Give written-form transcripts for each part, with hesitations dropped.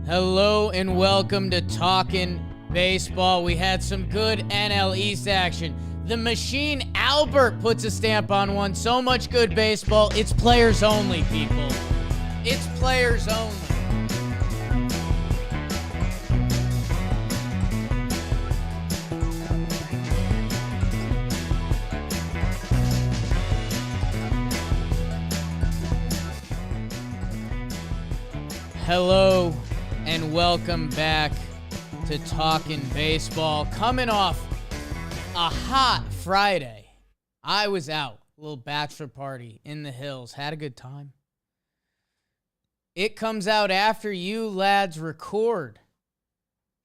Hello and welcome to Talkin' Baseball. We had some good NL East action. The machine Albert puts a stamp on one. So much good baseball. It's players only, people. It's players only. Hello and welcome back to Talkin' Baseball. Coming off a hot Friday. I was out, a little bachelor party in the hills. Had a good time. It comes out after you lads record.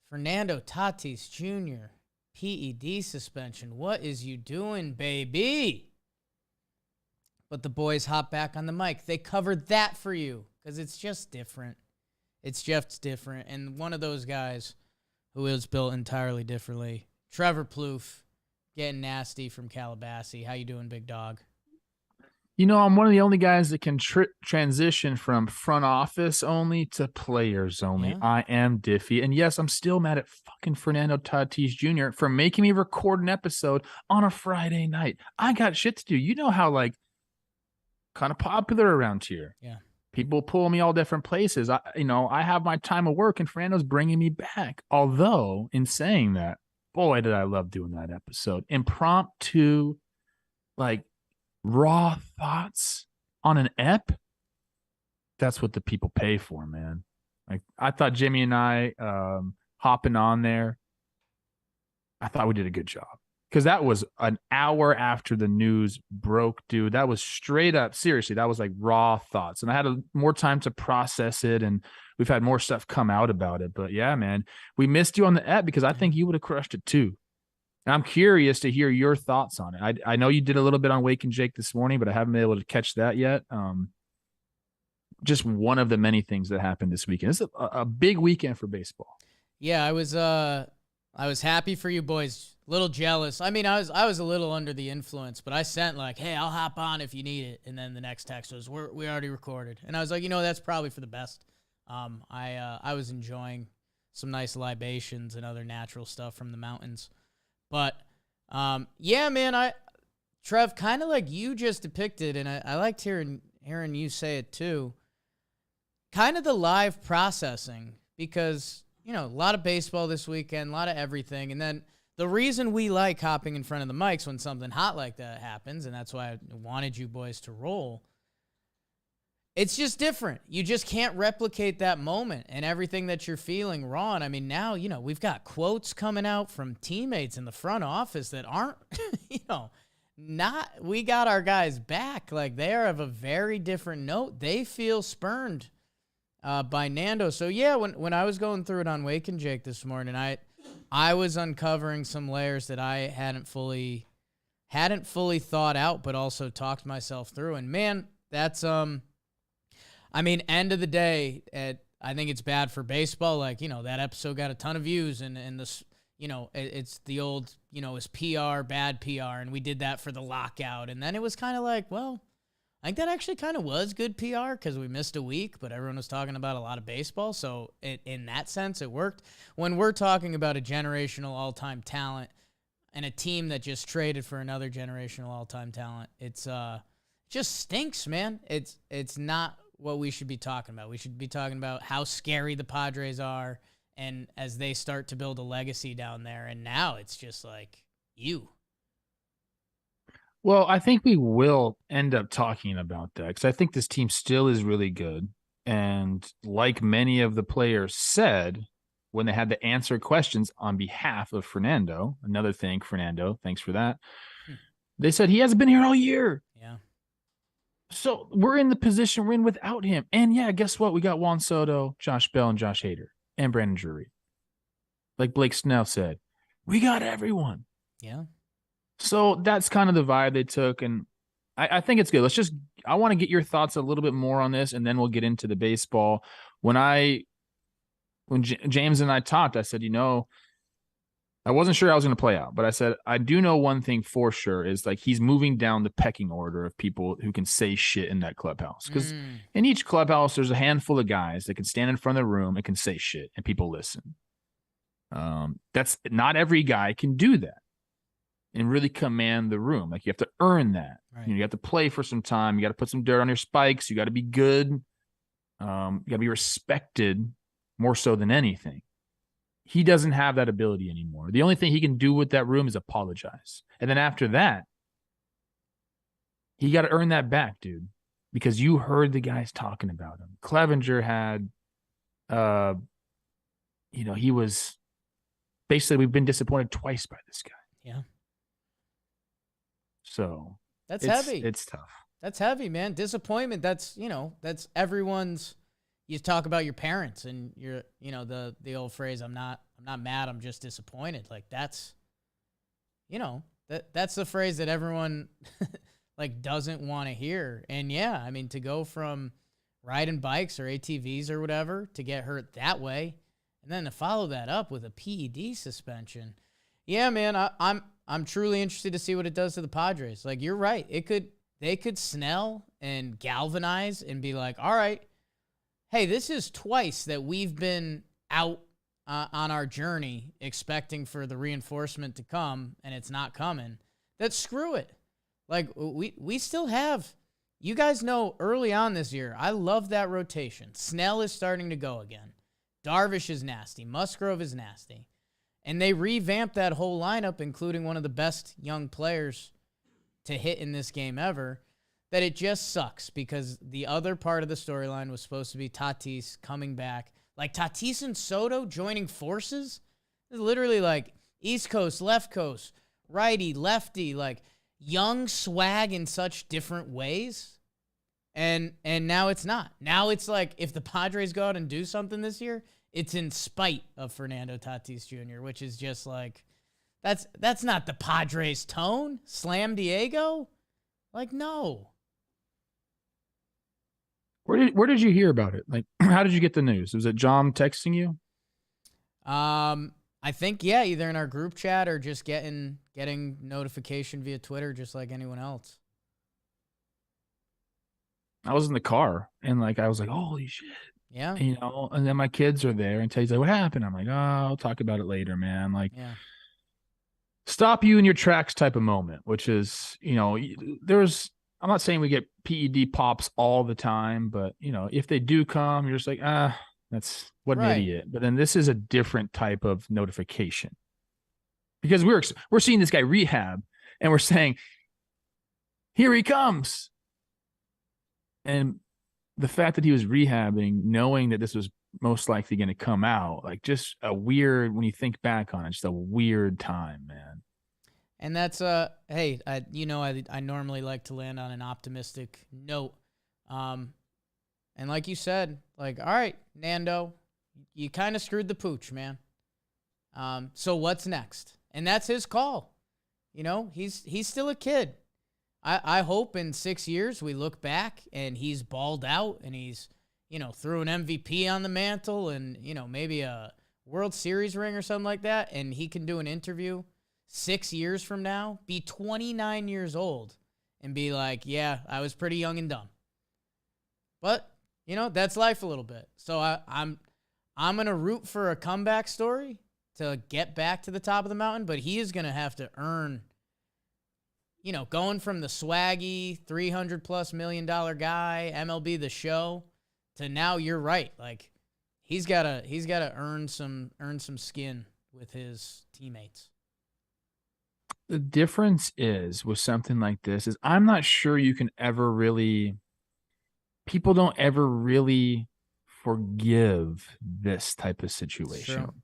Fernando Tatis Jr., PED suspension. What is you doing, baby? But the boys hop back on the mic. They covered that for you because it's just different. It's just different. And one of those guys who is built entirely differently, Trevor Plouffe, getting nasty from Calabasas. How you doing, big dog? You know, I'm one of the only guys that can transition from front office only to players only. Yeah. I am Diffie. And yes, I'm still mad at fucking Fernando Tatis Jr. for making me record an episode on a Friday night. I got shit to do. You know how, kind of popular around here. Yeah. People pull me all different places. I have my time of work, and Fernando's bringing me back. Although, in saying that, boy, did I love doing that episode. Impromptu, raw thoughts on an ep. That's what the people pay for, man. I thought Jimmy and I hopping on there, I thought we did a good job. Because that was an hour after the news broke, dude. That was straight up, seriously, that was raw thoughts. And I had more time to process it, and we've had more stuff come out about it. But yeah, man, we missed you on the app because I think you would have crushed it too. And I'm curious to hear your thoughts on it. I know you did a little bit on Wake and Jake this morning, but I haven't been able to catch that yet. Just one of the many things that happened this weekend. It's a big weekend for baseball. Yeah, I was happy for you boys. A little jealous. I mean, I was a little under the influence, but I sent hey, I'll hop on if you need it. And then the next text was, we already recorded. And I was like, that's probably for the best. I was enjoying some nice libations and other natural stuff from the mountains. But, yeah, man, Trev, kind of like you just depicted, and I liked hearing you say it too, kind of the live processing, because, a lot of baseball this weekend, a lot of everything. And then the reason we like hopping in front of the mics when something hot like that happens, and that's why I wanted you boys to roll, it's just different. You just can't replicate that moment and everything that you're feeling raw. And I mean, now, we've got quotes coming out from teammates in the front office that aren't, we got our guys back. They are of a very different note. They feel spurned by Nando. So yeah, when I was going through it on Wake and Jake this morning, I was uncovering some layers that I hadn't fully thought out, but also talked myself through. And man, that's end of the day, I think it's bad for baseball. That episode got a ton of views, and this, it's the old, it's PR, bad PR, and we did that for the lockout. And then it was kind of well, I think that actually kind of was good PR because we missed a week, but everyone was talking about a lot of baseball. So in that sense, it worked. When we're talking about a generational all-time talent and a team that just traded for another generational all-time talent, it's just stinks, man. It's not what we should be talking about. We should be talking about how scary the Padres are, and as they start to build a legacy down there. And now it's just you. Well, I think we will end up talking about that because I think this team still is really good. And like many of the players said when they had to answer questions on behalf of Fernando, another thing, Fernando, thanks for that. They said he hasn't been here all year. Yeah. So we're in the position we're in without him. And yeah, guess what? We got Juan Soto, Josh Bell, and Josh Hader, and Brandon Drury. Like Blake Snell said, we got everyone. Yeah. So that's kind of the vibe they took, and I think it's good. I want to get your thoughts a little bit more on this, and then we'll get into the baseball. When James and I talked, I said, I wasn't sure how I was going to play out, but I said, I do know one thing for sure is like he's moving down the pecking order of people who can say shit in that clubhouse. Because in each clubhouse, there's a handful of guys that can stand in front of the room and can say shit and people listen. That's not every guy can do that and really command the room. Like you have to earn that. Right. You have to play for some time. You got to put some dirt on your spikes. You got to be good. You got to be respected more so than anything. He doesn't have that ability anymore. The only thing he can do with that room is apologize. And then after that, he got to earn that back, dude, because you heard the guys talking about him. Clevenger had, he was basically, we've been disappointed twice by this guy. Yeah. So that's heavy. It's tough. That's heavy, man. Disappointment. That's everyone's. You talk about your parents and you're, the old phrase, I'm not mad, I'm just disappointed. Like that's the phrase that everyone like doesn't want to hear. And yeah, I mean, to go from riding bikes or ATVs or whatever to get hurt that way, and then to follow that up with a PED suspension. Yeah, man, I'm truly interested to see what it does to the Padres. Like you're right. They could Snell and galvanize and be like, all right, hey, this is twice that we've been out on our journey expecting for the reinforcement to come, and it's not coming. That's screw it. Like, we still have, you guys know early on this year, I love that rotation. Snell is starting to go again. Darvish is nasty. Musgrove is nasty. And they revamped that whole lineup, including one of the best young players to hit in this game ever. That it just sucks because the other part of the storyline was supposed to be Tatis coming back. Like Tatis and Soto joining forces? It's literally like East Coast, left coast, righty, lefty, like young swag in such different ways. And now it's not. Now it's like if the Padres go out and do something this year, it's in spite of Fernando Tatis Jr., which is just like, that's not the Padres tone. Slam Diego? Like, no. Where did you hear about it? Like, how did you get the news? Was it John texting you? I think, yeah, either in our group chat or just getting notification via Twitter, just like anyone else. I was in the car and like I was like, holy shit. Yeah. And then my kids are there and Teddy's like, what happened? I'm like, oh, I'll talk about it later, man. Like, yeah. Stop you in your tracks type of moment, which is, I'm not saying we get PED pops all the time, but if they do come, you're just like, that's what an idiot. But then this is a different type of notification because we're seeing this guy rehab and we're saying, here he comes. And the fact that he was rehabbing, knowing that this was most likely going to come out, like just a weird, when you think back on it, just a weird time, man. And that's hey, I normally like to land on an optimistic note. And like you said, like, all right, Nando, you kind of screwed the pooch, man. So what's next? And that's his call. He's still a kid. I hope in 6 years we look back and he's balled out and he's, threw an MVP on the mantle and, maybe a World Series ring or something like that. And he can do an interview 6 years from now, be 29 years old and be like, yeah, I was pretty young and dumb. But, that's life a little bit. So I'm going to root for a comeback story to get back to the top of the mountain, but he is going to have to earn, going from the swaggy $300+ million guy, MLB The Show, to now you're right. Like he's got to earn some skin with his teammates. The difference is with something like this is I'm not sure you can ever really, people don't ever really forgive this type of situation. Sure.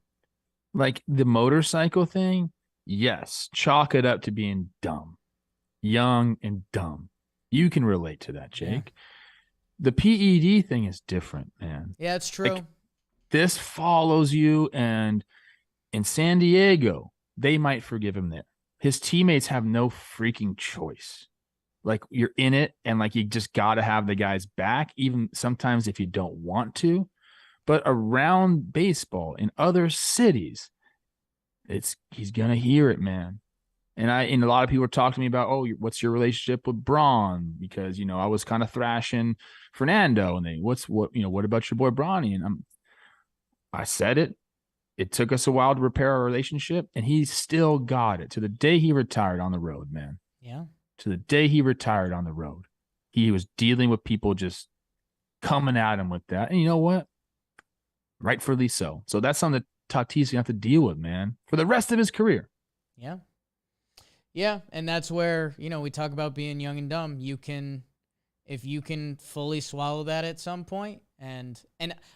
Like the motorcycle thing, yes, chalk it up to being dumb, young and dumb. You can relate to that, Jake. Yeah. The PED thing is different, man. Yeah, it's true. Like, this follows you, and in San Diego, they might forgive him there. His teammates have no freaking choice. Like you're in it and like you just got to have the guys back, even sometimes if you don't want to. But around baseball in other cities, he's gonna hear it, man. And a lot of people are talking to me about, oh, what's your relationship with Braun? Because I was kind of thrashing Fernando, and then what about your boy Bronny? And I said it. It took us a while to repair our relationship, and he still got it to the day he retired on the road, man. Yeah. To the day he retired on the road, he was dealing with people just coming at him with that. And you know what? Rightfully so. So that's something that Tatis gonna have to deal with, man, for the rest of his career. Yeah. Yeah, and that's where, we talk about being young and dumb. If you can fully swallow that at some point, and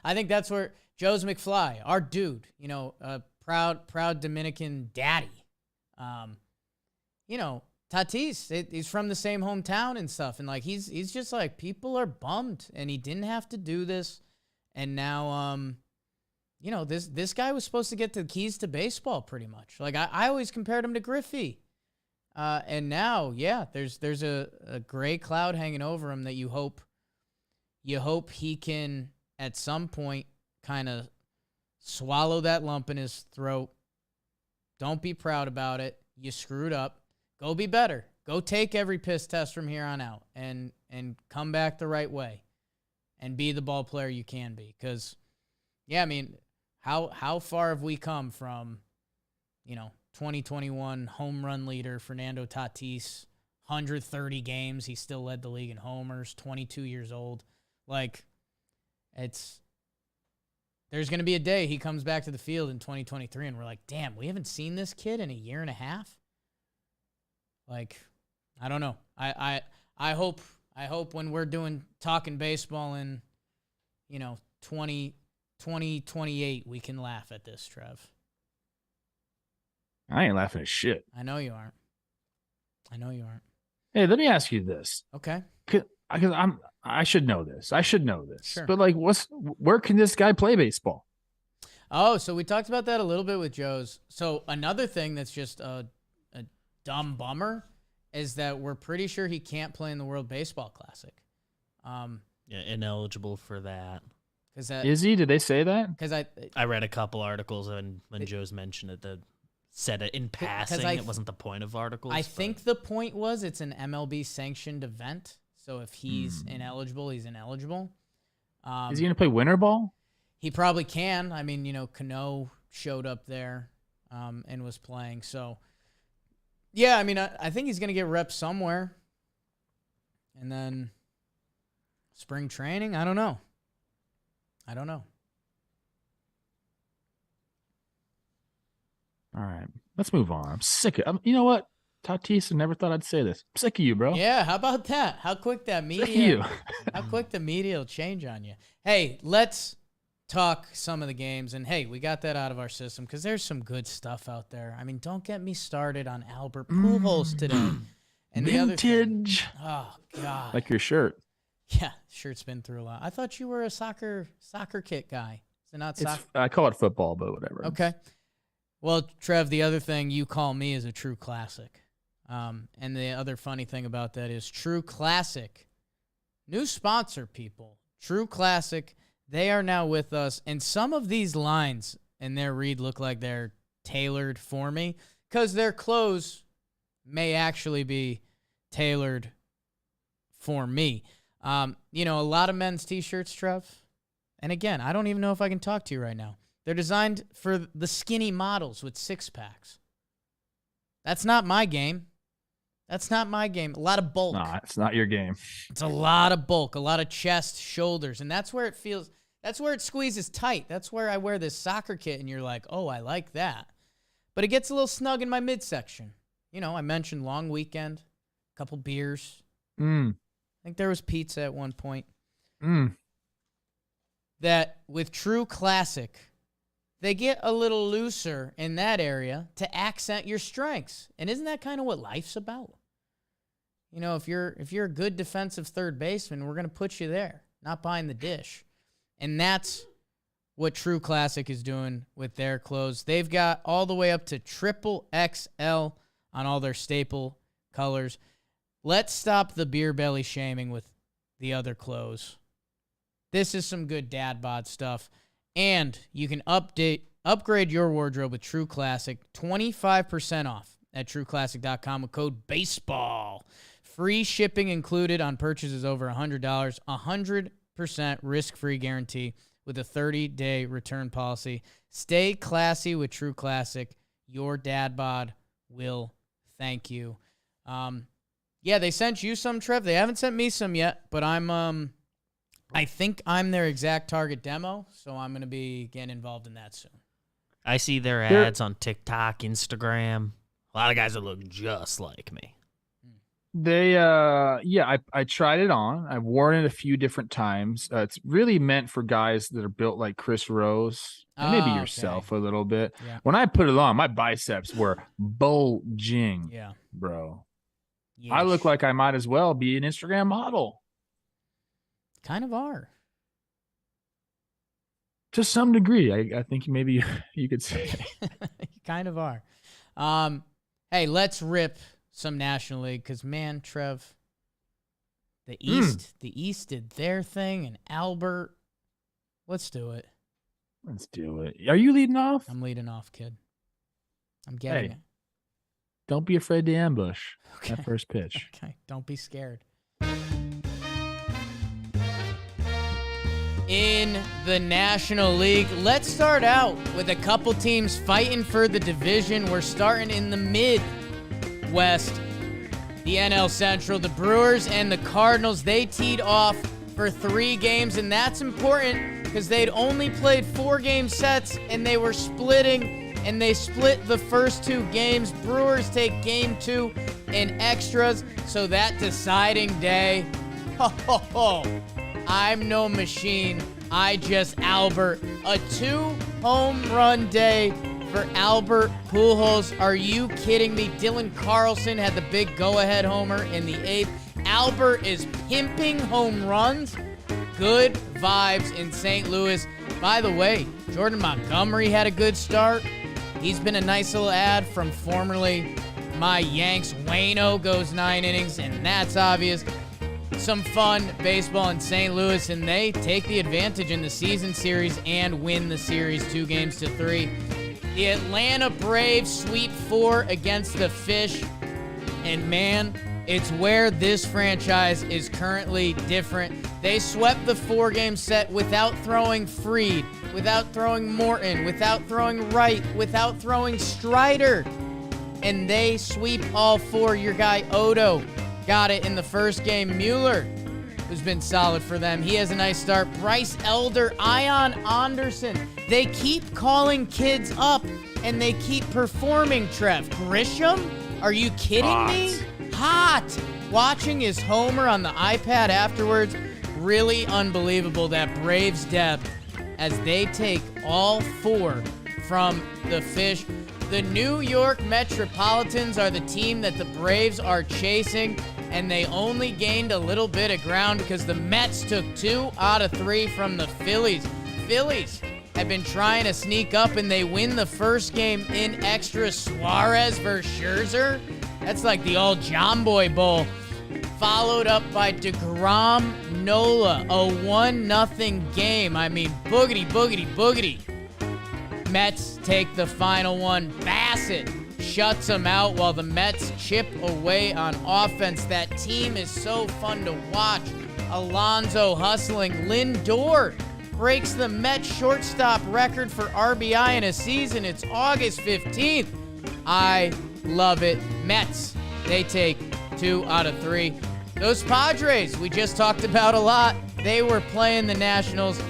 I think that's where Joe's McFly, our dude, a proud Dominican daddy. Tatis, he's from the same hometown and stuff, and like he's just like, people are bummed, and he didn't have to do this, and now this guy was supposed to get the keys to baseball pretty much. Like I always compared him to Griffey. And now, yeah, there's a gray cloud hanging over him that you hope he can at some point kind of swallow that lump in his throat. Don't be proud about it. You screwed up. Go be better. Go take every piss test from here on out and come back the right way and be the ball player you can be. Because, yeah, I mean, how far have we come from, 2021 home run leader Fernando Tatis, 130 games. He still led the league in homers, 22 years old. Like, there's going to be a day he comes back to the field in 2023 and we're like, damn, we haven't seen this kid in a year and a half. Like, I don't know. I hope when we're talking baseball in, 2028, we can laugh at this, Trev. I ain't laughing at shit. I know you aren't. Hey, let me ask you this. Okay. Because I should know this. Sure. But like, where can this guy play baseball? Oh, so we talked about that a little bit with Joe's. So another thing that's just a dumb bummer is that we're pretty sure he can't play in the World Baseball Classic. Yeah, ineligible for that. Is he? Did they say that? Because I read a couple articles and when Joe's mentioned it, that said it in passing. It wasn't the point of articles. I think the point was it's an MLB sanctioned event. So if he's ineligible, he's ineligible. Is he going to play winter ball? He probably can. I mean, Cano showed up there and was playing. So, yeah, I mean, I think he's going to get reps somewhere. And then spring training, I don't know. All right, let's move on. I'm sick of you know what? Tatis, I never thought I'd say this. I'm sick of you, bro. Yeah, how about that? How quick that media Sick of you. How quick the media will change on you. Hey, let's talk some of the games. And, hey, we got that out of our system because there's some good stuff out there. I mean, don't get me started on Albert Pujols today. And Vintage. Oh, God. Like your shirt. Yeah, shirt's been through a lot. I thought you were a soccer kit guy. Is it not soccer? I call it football, but whatever. Okay. Well, Trev, the other thing you call me is a true classic. And the other funny thing about that is True Classic. New sponsor, people. True Classic. They are now with us. And some of these lines in their read look like they're tailored for me because their clothes may actually be tailored for me. A lot of men's T-shirts, Trev. And again, I don't even know if I can talk to you right now. They're designed for the skinny models with six-packs. That's not my game. A lot of bulk. Nah, it's not your game. It's a lot of bulk, a lot of chest, shoulders, and that's where it squeezes tight. That's where I wear this soccer kit, and you're like, oh, I like that. But it gets a little snug in my midsection. I mentioned long weekend, a couple beers. I think there was pizza at one point. That with True Classic, they get a little looser in that area to accent your strengths. And isn't that kind of what life's about? If you're a good defensive third baseman, we're going to put you there, not behind the dish. And that's what True Classic is doing with their clothes. They've got all the way up to triple XL on all their staple colors. Let's stop the beer belly shaming with the other clothes. This is some good dad bod stuff. And you can update Upgrade your wardrobe with True Classic. 25% off at trueclassic.com with code BASEBALL. Free shipping included on purchases over $100. 100% risk-free guarantee with a 30-day return policy. Stay classy with True Classic. Your dad bod will thank you. Yeah, they sent you some, Trev. They haven't sent me some yet, but I think I'm their exact target demo, so I'm going to be getting involved in that soon. I see their ads on TikTok, Instagram. A lot of guys that look just like me. They, I tried it on. I've worn it a few different times. It's really meant for guys that are built like Chris Rose and maybe yourself a little bit. Yeah. When I put it on, my biceps were bulging. Yeah, bro. Yeesh. I look like I might as well be an Instagram model. Kind of are. To some degree, I think maybe you could say. You kind of are. Hey, let's rip some National League because, man, Trev, the East did their thing, and Albert, let's do it. Let's do it. Are you leading off? I'm leading off, kid. I'm getting it. Don't be afraid to ambush that first pitch. Okay, don't be scared. In the National League, let's start out with a couple teams fighting for the division. We're starting in the Midwest, the NL Central. The Brewers and the Cardinals, they teed off for 3 games, and that's important because they'd only played 4-game sets, and they were splitting, and they split the first 2 games. Brewers take game 2 in extras, so that deciding day, I'm no machine. I just Albert. A 2-home run day for Albert Pujols. Are you kidding me? Dylan Carlson had the big go-ahead homer in the 8th. Albert is pimping home runs. Good vibes in St. Louis. By the way, Jordan Montgomery had a good start. He's been a nice little ad from formerly my Yanks. Wayno goes 9 innings, and that's obvious. Some fun baseball in St. Louis, and they take the advantage in the season series and win the series 2-3. The Atlanta Braves sweep 4 against the Fish, and man, it's where this franchise is currently different. They swept the 4-game set without throwing Fried, without throwing Morton, without throwing Wright, without throwing Strider, and they sweep all 4. Your guy Odo got it in the first game. Mueller, who's been solid for them, he has a nice start. Bryce Elder, Ion Anderson, they keep calling kids up, and they keep performing, Trev. Grisham, are you kidding me? Hot. Watching his homer on the iPad afterwards, really unbelievable, that Braves depth as they take all 4 from the Fish. The New York Metropolitans are the team that the Braves are chasing, and they only gained a little bit of ground because the Mets took 2 out of 3 from the Phillies. Phillies have been trying to sneak up, and they win the first game in extra. Suarez versus Scherzer. That's like the old John Boy Bowl. Followed up by DeGrom Nola, a 1-0 game. I mean, boogity, boogity, boogity. Mets take the final one. Bassett shuts them out while the Mets chip away on offense. That team is so fun to watch. Alonso hustling. Lindor breaks the Mets shortstop record for RBI in a season. It's August 15th. I love it. Mets, they take 2 out of 3. Those Padres, we just talked about a lot. They were playing the Nationals,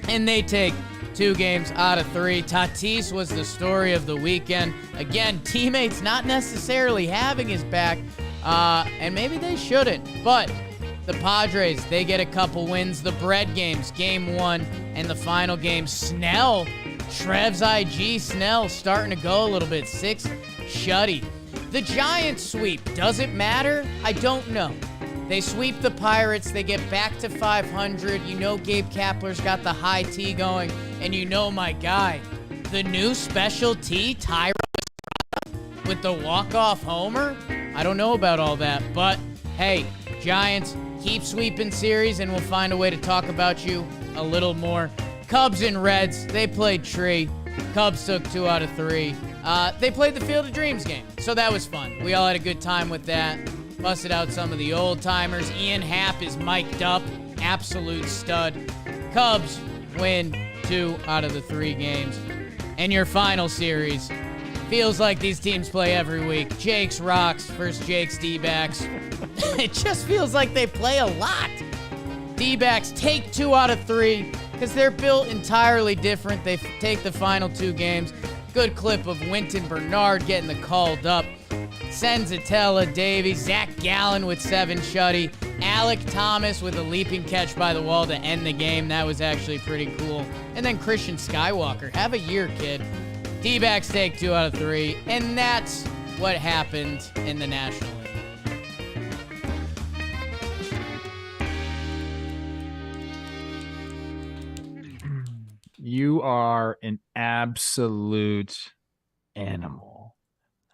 and they take 2 games out of 3. Tatis was the story of the weekend. Again, teammates not necessarily having his back, and maybe they shouldn't. But the Padres, they get a couple wins. The bread games, game 1, and the final game. Snell, Trev's IG, Snell starting to go a little bit. 6 shutty. The Giants sweep. Does it matter? I don't know. They sweep the Pirates. They get back to 500. You know Gabe Kapler's got the high T going. And you know my guy, the new special T, Tyro, with the walk-off homer. I don't know about all that, but hey, Giants, keep sweeping series, and we'll find a way to talk about you a little more. Cubs and Reds, they played tree. Cubs took 2 out of 3. They played the Field of Dreams game, so that was fun. We all had a good time with that. Busted out some of the old timers. Ian Happ is mic'd up. Absolute stud. Cubs win 2 out of the 3 games. And your final series feels like these teams play every week. Jake's Rocks versus Jake's D-backs. It just feels like they play a lot. D-backs take 2 out of 3 because they're built entirely different. They take the final 2 games. Good clip of Wynton Bernard getting the called up. Senzatella, Davey, Zach Gallen with 7 shutty. Alec Thomas with a leaping catch by the wall to end the game. That was actually pretty cool. And then Christian Skywalker. Have a year, kid. D-backs take 2 out of 3. And that's what happened in the National League. You are an absolute animal.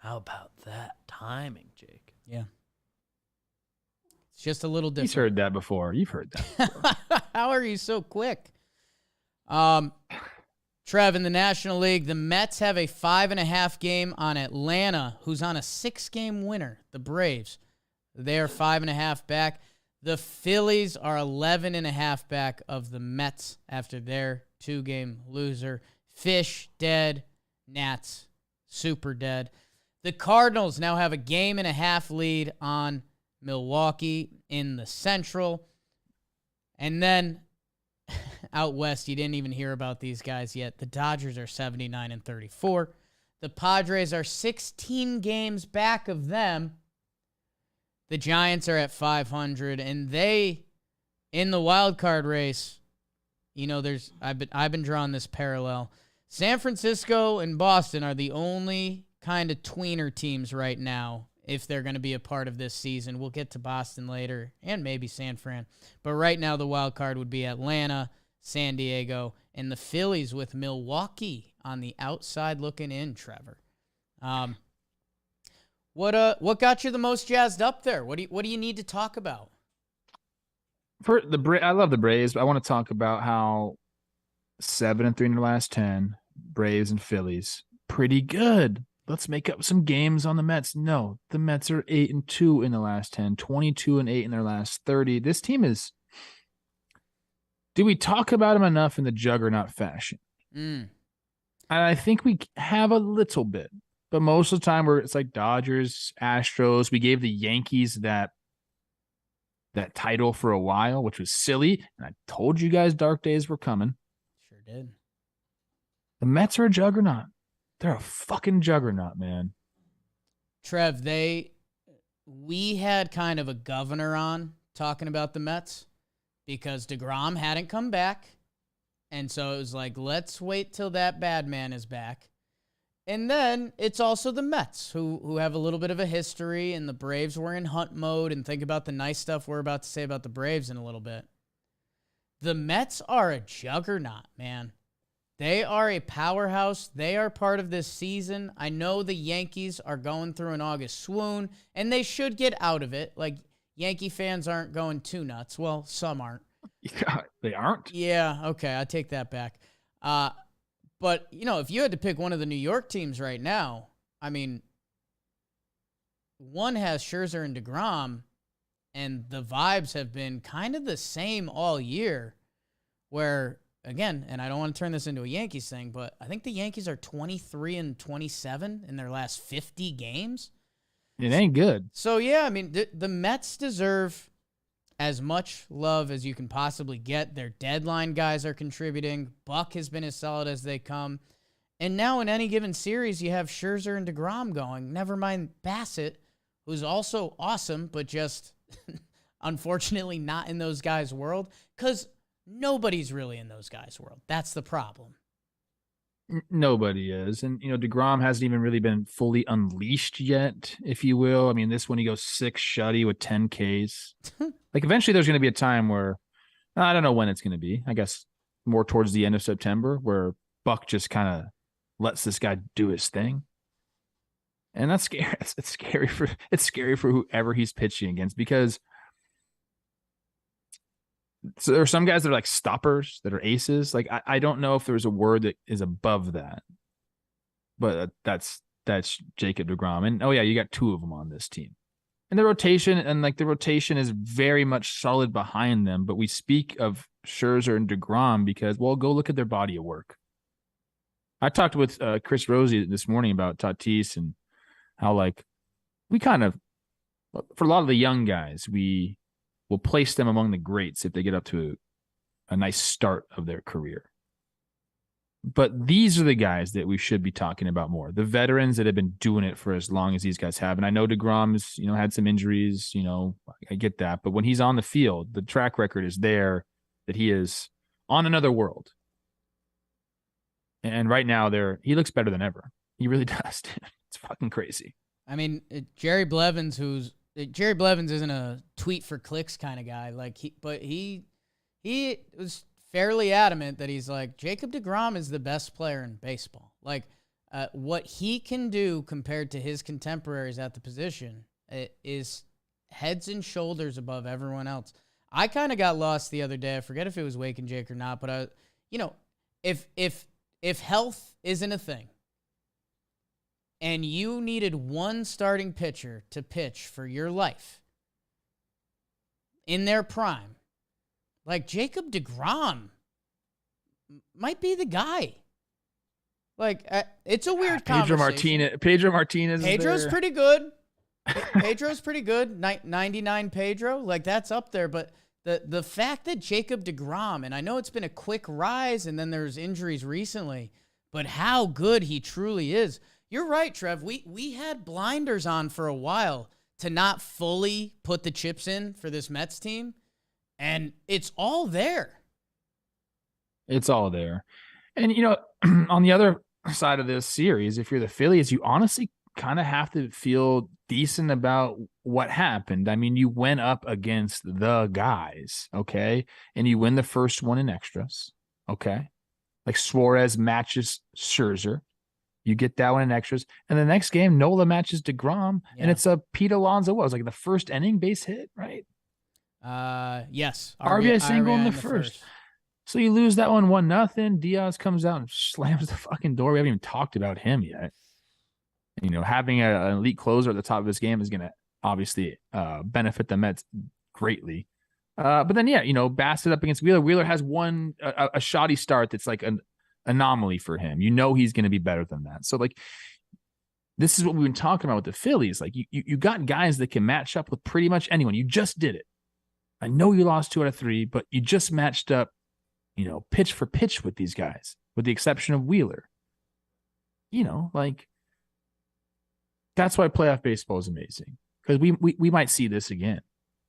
How about that timing, Jake? Yeah. It's just a little different. He's heard that before. You've heard that before. How are you so quick? Trev, in the National League, the Mets have a 5.5 game on Atlanta, who's on a 6-game winner, the Braves. They're 5.5 back. The Phillies are 11.5 back of the Mets after their 2-game loser. Fish dead. Nats super dead. The Cardinals now have a 1.5 game lead on Milwaukee in the Central. And then out west, you didn't even hear about these guys yet. The Dodgers are 79-34. The Padres are 16 games back of them. The Giants are at 500, and they, in the wild card race, you know, I've been drawing this parallel. San Francisco and Boston are the only kind of tweener teams right now if they're going to be a part of this season. We'll get to Boston later, and maybe San Fran. But right now, the wild card would be Atlanta, San Diego, and the Phillies with Milwaukee on the outside looking in, Trevor. What got you the most jazzed up there? What do you need to talk about? For I love the Braves, but I want to talk about how 7-3 in the last 10, Braves and Phillies, pretty good. Let's make up some games on the Mets. No, the Mets are 8-2 in the last 10, 22-8 in their last 30. This team is. Do we talk about them enough in the Juggernaut fashion? And I think we have a little bit. But most of the time, it's like Dodgers, Astros. We gave the Yankees that title for a while, which was silly. And I told you guys dark days were coming. Sure did. The Mets are a juggernaut. They're a fucking juggernaut, man. Trev, we had kind of a governor on talking about the Mets because DeGrom hadn't come back. And so it was like, let's wait till that bad man is back. And then it's also the Mets who have a little bit of a history, and the Braves were in hunt mode, and think about the nice stuff we're about to say about the Braves in a little bit. The Mets are a juggernaut, man. They are a powerhouse. They are part of this season. I know the Yankees are going through an August swoon, and they should get out of it. Like, Yankee fans aren't going too nuts. Well, some aren't. Yeah, they aren't? Yeah, okay, I take that back. But, you know, if you had to pick one of the New York teams right now, I mean, one has Scherzer and DeGrom, and the vibes have been kind of the same all year, where, again, and I don't want to turn this into a Yankees thing, but I think the Yankees are 23-27 in their last 50 games. It ain't good. So, yeah, I mean, the Mets deserve as much love as you can possibly get. Their deadline guys are contributing. Buck has been as solid as they come. And now in any given series, you have Scherzer and DeGrom going. Never mind Bassett, who's also awesome, but just unfortunately not in those guys' world, because nobody's really in those guys' world. That's the problem. Nobody is. And, you know, DeGrom hasn't even really been fully unleashed yet, if you will. I mean, this one he goes 6 shutty with 10 Ks. Like, eventually there's going to be a time where, I don't know when it's going to be. I guess more towards the end of September, where Buck just kind of lets this guy do his thing. And that's scary. It's scary for whoever he's pitching against, because So there are some guys that are like stoppers, that are aces. Like I don't know if there's a word that is above that, but that's Jacob deGrom. And you got 2 of them on this team. And the rotation is very much solid behind them. But we speak of Scherzer and deGrom because, well, go look at their body of work. I talked with Chris Rosie this morning about Tatis and how, like, we kind of, for a lot of the young guys, we will place them among the greats if they get up to a nice start of their career. But these are the guys that we should be talking about more. The veterans that have been doing it for as long as these guys have. And I know deGrom's, had some injuries, I get that. But when he's on the field, the track record is there that he is on another world. And right now he looks better than ever. He really does. It's fucking crazy. I mean, Jerry Blevins isn't a tweet for clicks kind of guy. Like he was fairly adamant that he's like, Jacob deGrom is the best player in baseball. Like, what he can do compared to his contemporaries at the position is heads and shoulders above everyone else. I kind of got lost the other day. I forget if it was Wake and Jake or not, but if health isn't a thing and you needed one starting pitcher to pitch for your life in their prime, like, Jacob deGrom might be the guy. Like, it's a weird conversation. Pedro Martinez. Pedro's pretty good. Pedro's pretty good. 99 Pedro. Like, that's up there. But the fact that Jacob deGrom, and I know it's been a quick rise and then there's injuries recently, but how good he truly is. You're right, Trev. We had blinders on for a while to not fully put the chips in for this Mets team. And it's all there. It's all there. And, on the other side of this series, if you're the Phillies, you honestly kind of have to feel decent about what happened. I mean, you went up against the guys, okay? And you win the first one in extras, okay? Like Suarez matches Scherzer. You get that one in extras. And the next game, Nola matches deGrom. Yeah. And it's a Pete Alonso. What was like the first inning base hit, right? Yes. RBI single in the first. So you lose that one 1-0. Diaz comes out and slams the fucking door. We haven't even talked about him yet. Having an elite closer at the top of this game is going to obviously benefit the Mets greatly. But then, Bassett up against Wheeler. Wheeler has a shoddy start that's like an anomaly for him. He's going to be better than that. So, like, this is what we've been talking about with the Phillies. Like, you got guys that can match up with pretty much anyone. You just did it. I know you lost 2 out of 3, but you just matched up, pitch for pitch with these guys, with the exception of Wheeler. That's why playoff baseball is amazing, because we might see this again,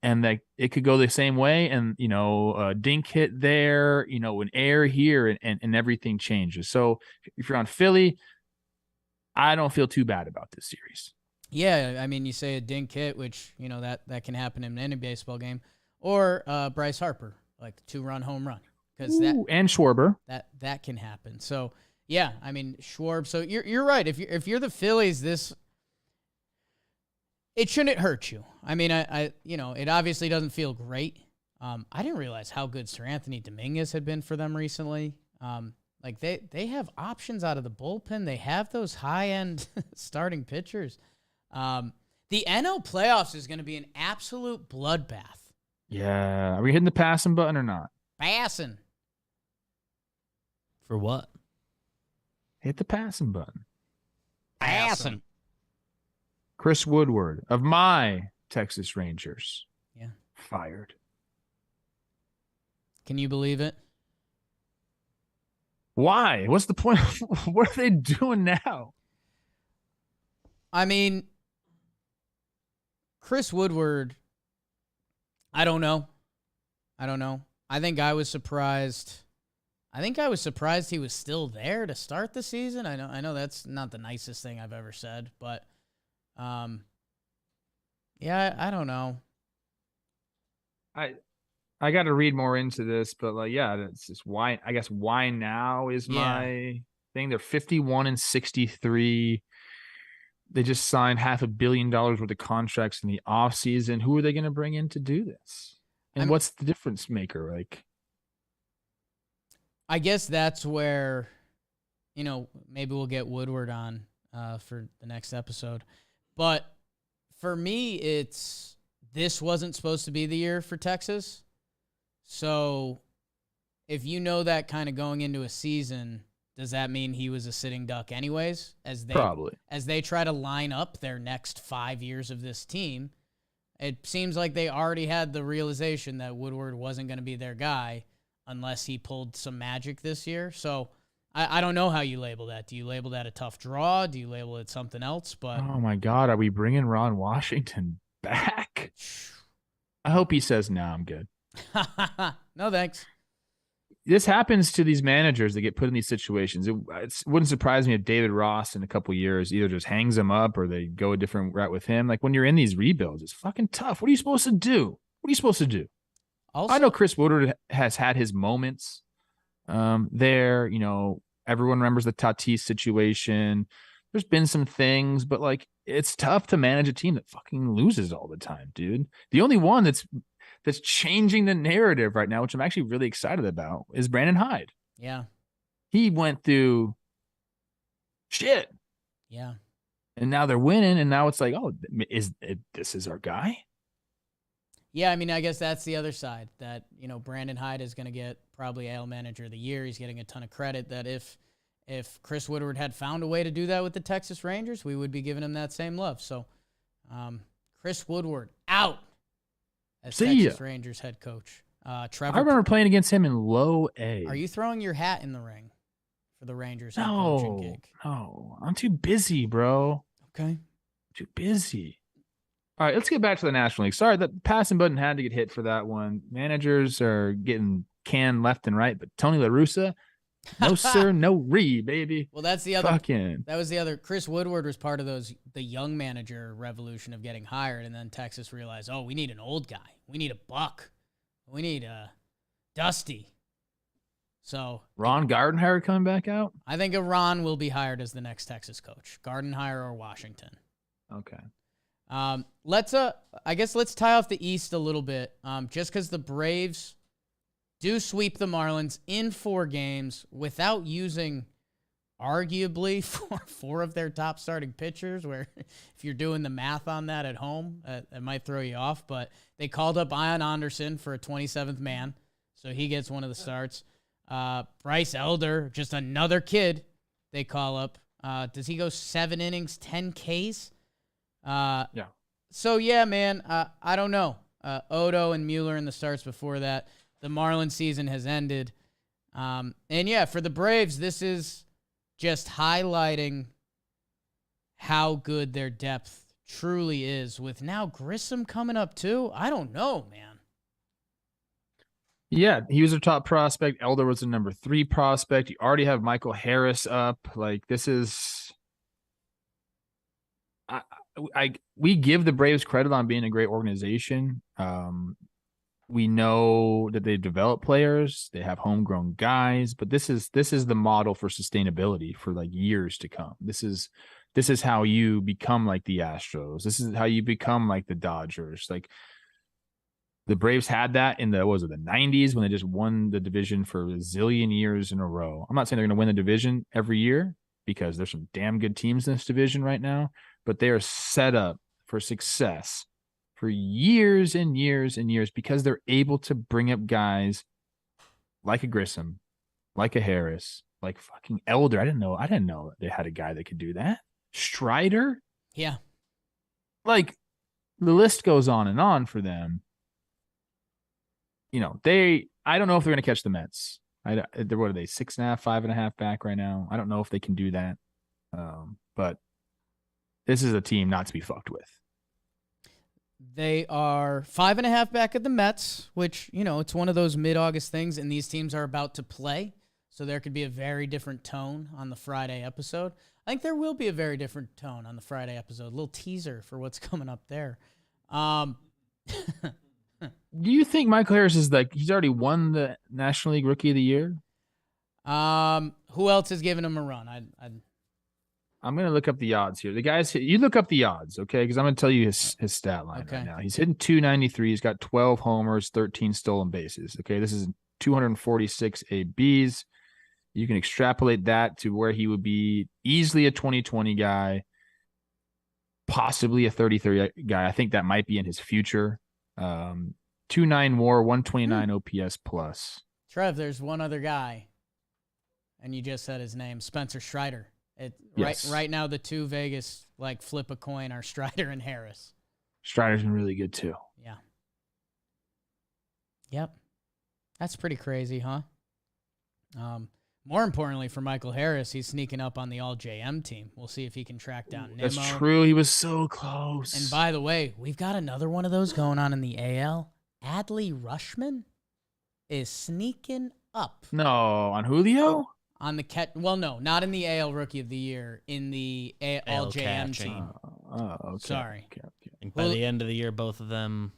and that it could go the same way, and a dink hit there, an air here, and everything changes. So if you're on Philly, I don't feel too bad about this series. Yeah, I mean, you say a dink hit, which that can happen in any baseball game. Or Bryce Harper, like 2-run home run, because and Schwarber that can happen. So yeah, I mean Schwarb. So you're right. If you're the Phillies, it shouldn't hurt you. I mean, I it obviously doesn't feel great. I didn't realize how good Sir Anthony Dominguez had been for them recently. Like they have options out of the bullpen. They have those high end starting pitchers. The NL playoffs is going to be an absolute bloodbath. Yeah. Are we hitting the passing button or not? Passing. For what? Hit the passing button. Passing. Chris Woodward of my Texas Rangers. Yeah. Fired. Can you believe it? Why? What's the point? What are they doing now? I mean, Chris Woodward, I don't know. I think I was surprised. He was still there to start the season. I know that's not the nicest thing I've ever said, but yeah, I don't know. I got to read more into this, but it's just why. I guess why now is my thing. They're 51-63. They just signed $500 million worth of contracts in the offseason. Who are they going to bring in to do this? And what's the difference maker? Like, I guess that's where, maybe we'll get Woodward on for the next episode. But for me, this wasn't supposed to be the year for Texas. So if you know that kind of going into a season, does that mean he was a sitting duck anyways? Probably. As they try to line up their next 5 years of this team, it seems like they already had the realization that Woodward wasn't going to be their guy unless he pulled some magic this year. So I don't know how you label that. Do you label that a tough draw? Do you label it something else? But oh my God, are we bringing Ron Washington back? I hope he says, no, I'm good. No, thanks. This happens to these managers that get put in these situations. It wouldn't surprise me if David Ross in a couple of years either just hangs them up or they go a different route with him. Like when you're in these rebuilds, it's fucking tough. What are you supposed to do? Also, I know Chris Woodward has had his moments there. Everyone remembers the Tatis situation. There's been some things, but like it's tough to manage a team that fucking loses all the time, dude. The only one that's changing the narrative right now, which I'm actually really excited about, is Brandon Hyde. Yeah. He went through shit. Yeah. And now they're winning, and now it's like, oh, this is our guy? Yeah, I mean, I guess that's the other side, that, Brandon Hyde is going to get probably AL Manager of the Year. He's getting a ton of credit. That if Chris Woodward had found a way to do that with the Texas Rangers, we would be giving him that same love. So Chris Woodward out as Texas Rangers head coach. Trevor, I remember playing against him in low A. Are you throwing your hat in the ring for the Rangers head coaching gig? No, I'm too busy, bro. Okay. Too busy. All right, let's get back to the National League. Sorry, the passing button had to get hit for that one. Managers are getting canned left and right, but Tony La Russa, no sir, no baby. Well, that's the other. That was the other. Chris Woodward was part of the young manager revolution of getting hired, and then Texas realized, oh, we need an old guy. We need a buck. We need a Dusty. So Ron Gardenhire coming back out? I think Ron will be hired as the next Texas coach. Gardenhire or Washington. Okay. Let's tie off the East a little bit. Just because the Braves do sweep the Marlins in 4 games without using arguably four of their top starting pitchers, where if you're doing the math on that at home, it might throw you off, but they called up Ian Anderson for a 27th man. So he gets one of the starts. Bryce Elder, just another kid they call up. Does he go 7 innings, 10 Ks? Yeah. So, yeah, man, I don't know. Odo and Mueller in the starts before that. The Marlins season has ended. And, yeah, for the Braves, this is just highlighting how good their depth truly is, with now Grissom coming up, too. I don't know, man. Yeah, he was a top prospect. Elder was a number 3 prospect. You already have Michael Harris up. Like, this is... we give the Braves credit on being a great organization. We know that they've developed players, they have homegrown guys, but this is the model for sustainability for like years to come. This is how you become like the Astros. This is how you become like the Dodgers. Like the Braves had that in the 90s when they just won the division for a zillion years in a row. I'm not saying they're going to win the division every year, because there's some damn good teams in this division right now, but they are set up for success for years and years and years because they're able to bring up guys like a Grissom, like a Harris, like fucking Elder. I didn't know they had a guy that could do that. Strider. Yeah. Like the list goes on and on for them. I don't know if they're going to catch the Mets. What are they, 6.5, 5.5 back right now? I don't know if they can do that. But this is a team not to be fucked with. They are 5.5 back at the Mets, which, it's one of those mid-August things, and these teams are about to play. So there could be a very different tone on the Friday episode. I think there will be a very different tone on the Friday episode. A little teaser for what's coming up there. Do you think Michael Harris is he's already won the National League Rookie of the Year? Who else has given him a run? I'm going to look up the odds here. The guys, you look up the odds, okay? Because I'm going to tell you his stat line right now. He's hitting 293. He's got 12 homers, 13 stolen bases. Okay, this is 246 ABs. You can extrapolate that to where he would be easily a 2020 guy, possibly a 30-30 guy. I think that might be in his future. 2.9 WAR, 129 OPS plus. Trev, there's one other guy, and you just said his name, Spencer Strider. Yes. Right now, the two Vegas flip a coin are Strider and Harris. Strider's been really good too. Yeah. Yep. That's pretty crazy, huh? More importantly for Michael Harris, he's sneaking up on the All-JM team. We'll see if he can track down Nimmo. That's true. He was so close. And by the way, we've got another one of those going on in the AL. Adley Rushman is sneaking up. No, on Julio? On the well, no, not in the AL Rookie of the Year, in the All-JM team. Okay. Sorry. Okay. And by the end of the year, both of them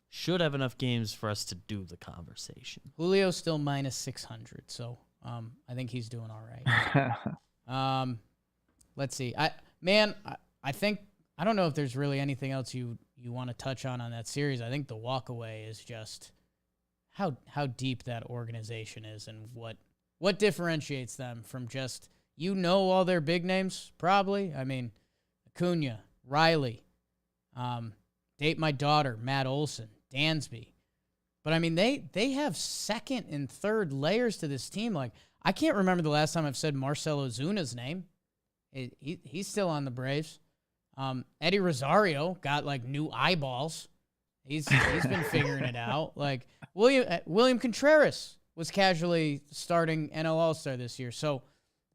should have enough games for us to do the conversation. Julio's still minus 600, so I think he's doing all right. Let's see. I think I don't know if there's really anything else you want to touch on that series. I think the walkaway is just how deep that organization is and what differentiates them from just, all their big names, probably. I mean, Acuna, Riley, Date My Daughter, Matt Olson, Dansby. But, I mean, they have second and third layers to this team. Like, I can't remember the last time I've said Marcell Ozuna's name. He's still on the Braves. Eddie Rosario got, new eyeballs. He's been figuring it out. Like, William Contreras was casually starting NL All-Star this year. So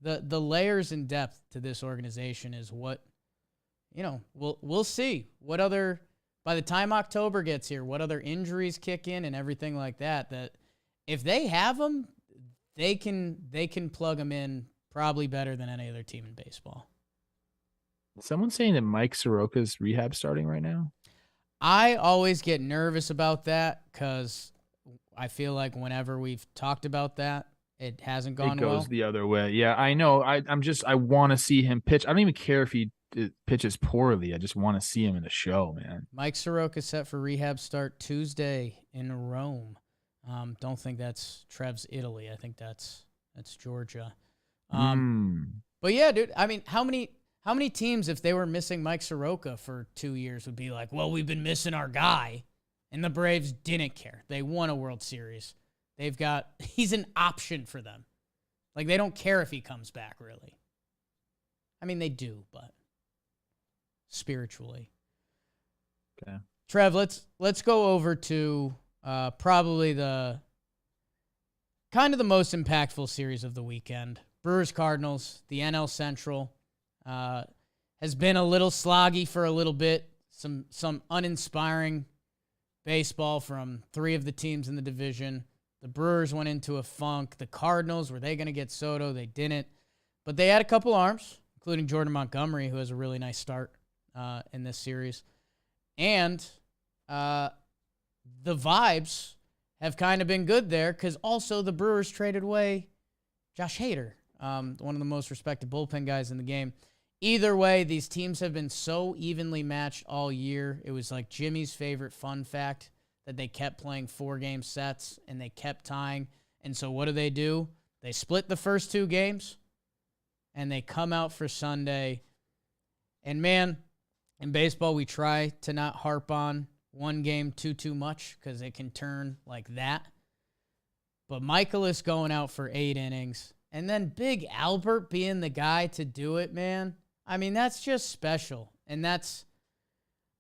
the layers and depth to this organization is what, we'll see what other, by the time October gets here, what other injuries kick in and everything like that if they have them, they can plug them in probably better than any other team in baseball. Someone's saying that Mike Soroka's rehab starting right now. I always get nervous about that because I feel like whenever we've talked about that, it hasn't gone well. It goes the other way. Yeah, I know. I want to see him pitch. I don't even care if he pitches poorly. I just want to see him in the show, man. Mike Soroka set for rehab start Tuesday in Rome. Don't think that's Trev's Italy. I think that's Georgia. But yeah, dude. I mean, how many teams, if they were missing Mike Soroka for 2 years, would be like, well, we've been missing our guy. And the Braves didn't care. They won a World Series. He's an option for them. Like, they don't care if he comes back, really. I mean, they do, but spiritually. Okay. Trev, let's go over to probably the most impactful series of the weekend. Brewers-Cardinals, the NL Central. Has been a little sloggy for a little bit. Some uninspiring baseball from three of the teams in the division. The Brewers went into a funk. The Cardinals, were they going to get Soto? They didn't. But they had a couple arms, including Jordan Montgomery, who has a really nice start in this series. And the vibes have kind of been good there because also the Brewers traded away Josh Hader, one of the most respected bullpen guys in the game. Either way, these teams have been so evenly matched all year. It was like Jimmy's favorite fun fact that they kept playing 4-game sets and they kept tying. And so what do? They split the first 2 games and they come out for Sunday. And man, in baseball, we try to not harp on one game too much because it can turn like that. But McCullers going out for 8 innings. And then Big Albert being the guy to do it, man. I mean, that's just special. And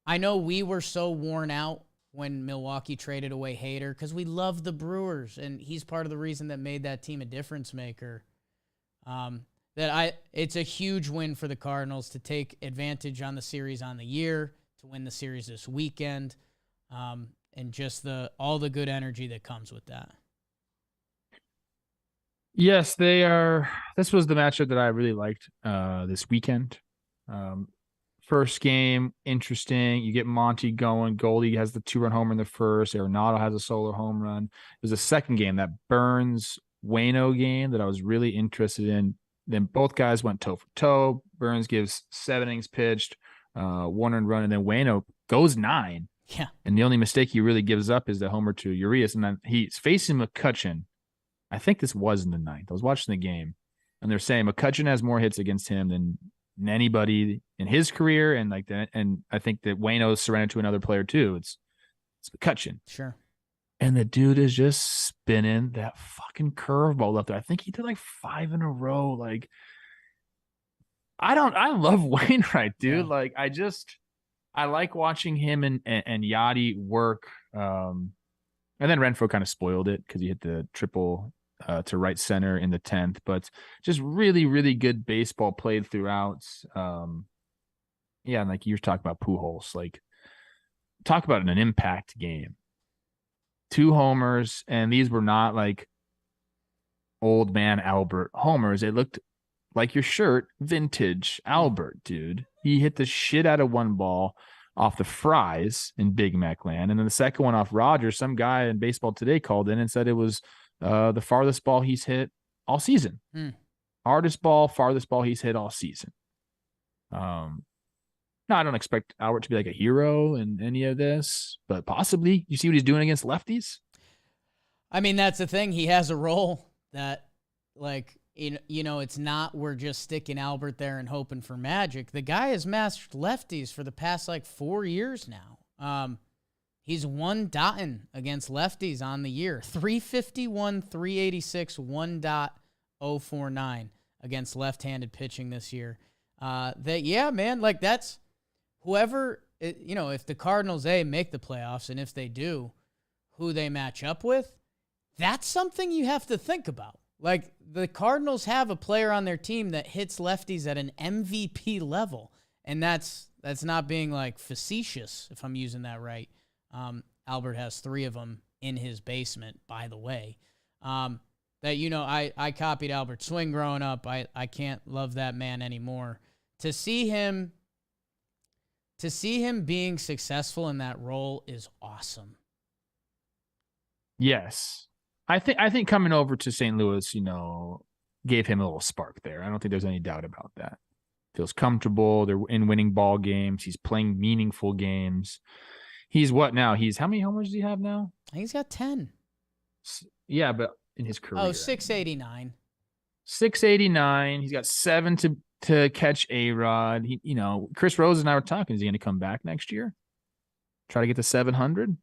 I know we were so worn out when Milwaukee traded away Hader because we love the Brewers, and he's part of the reason that made that team a difference maker. It's a huge win for the Cardinals to take advantage on the series on the year, to win the series this weekend, and just all the good energy that comes with that. Yes, they are. This was the matchup that I really liked this weekend. First game, interesting. You get Monty going. Goldie has the 2-run homer in the first. Arenado has a solo home run. There's a second game, that Burns-Waino game, that I was really interested in. Then both guys went toe for toe. Burns gives 7 innings pitched, 1 earned run, and then Wayno goes 9. Yeah. And the only mistake he really gives up is the homer to Urias. And then he's facing McCutchen. I think this was in the 9th. I was watching the game, and they're saying McCutchen has more hits against him than anybody in his career. And like that. And I think that Wayno's surrendered to another player too. It's McCutchen. Sure. And the dude is just spinning that fucking curveball up there. I think he did like 5 in a row. Like, I love Wainwright, dude. Yeah. Like, I like watching him and Yachty work. And then Renfroe kind of spoiled it because he hit the triple to right center in the 10th. But just really, really good baseball played throughout. Yeah, and like you're talking about Pujols. Like, talk about an impact game. 2 homers, and these were not like old man Albert homers. It looked like your shirt, vintage Albert, dude. He hit the shit out of one ball off the fries in Big Mac land. And then the second one off Rogers, some guy in Baseball Today called in and said it was the farthest ball he's hit all season. Farthest ball he's hit all season. No, I don't expect Albert to be like a hero in any of this, but possibly. You see what he's doing against lefties? I mean, that's the thing. He has a role that, like, you know, it's not we're just sticking Albert there and hoping for magic. The guy has mastered lefties for the past, like, 4 years now. He's 1-dotting against lefties on the year. 351, 386, 1.049 against left-handed pitching this year. Yeah, man, like, that's whoever, you know, if the Cardinals, make the playoffs, and if they do, who they match up with, that's something you have to think about. Like, the Cardinals have a player on their team that hits lefties at an MVP level, and that's not being, like, facetious, if I'm using that right. Albert has 3 of them in his basement, by the way. That, you know, I copied Albert's swing growing up. I can't love that man anymore. To see him being successful in that role is awesome. Yes. I think coming over to St. Louis, you know, gave him a little spark there. I don't think there's any doubt about that. Feels comfortable. They're in winning ball games. He's playing meaningful games. He's what now? How many homers does he have now? I think he's got 10. Yeah, but in his career. Oh, 689. 689. He's got 7 to catch A-Rod. You know, Chris Rose and I were talking. Is he going to come back next year? Try to get to 700?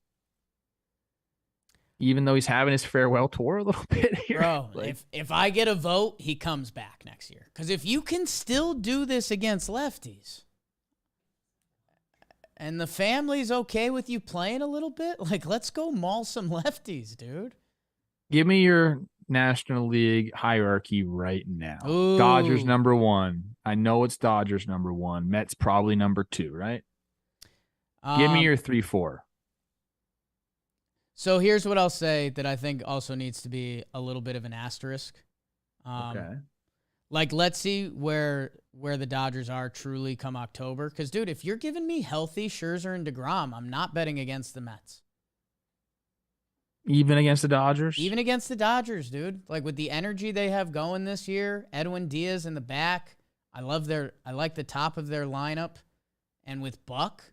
Even though he's having his farewell tour a little bit here. Bro, like, if I get a vote, he comes back next year. Because if you can still do this against lefties, and the family's okay with you playing a little bit, like, let's go maul some lefties, dude. Give me your National League hierarchy right now. Ooh. Dodgers number 1. I know it's Dodgers number 1. Mets probably number 2, right? Give me your 3-4. So here's what I'll say that I think also needs to be a little bit of an asterisk. Okay. Like, let's see where the Dodgers are truly come October. Because, dude, if you're giving me healthy Scherzer and DeGrom, I'm not betting against the Mets. Even against the Dodgers? Even against the Dodgers, dude. Like, with the energy they have going this year, Edwin Diaz in the back, I like the top of their lineup. And with Buck,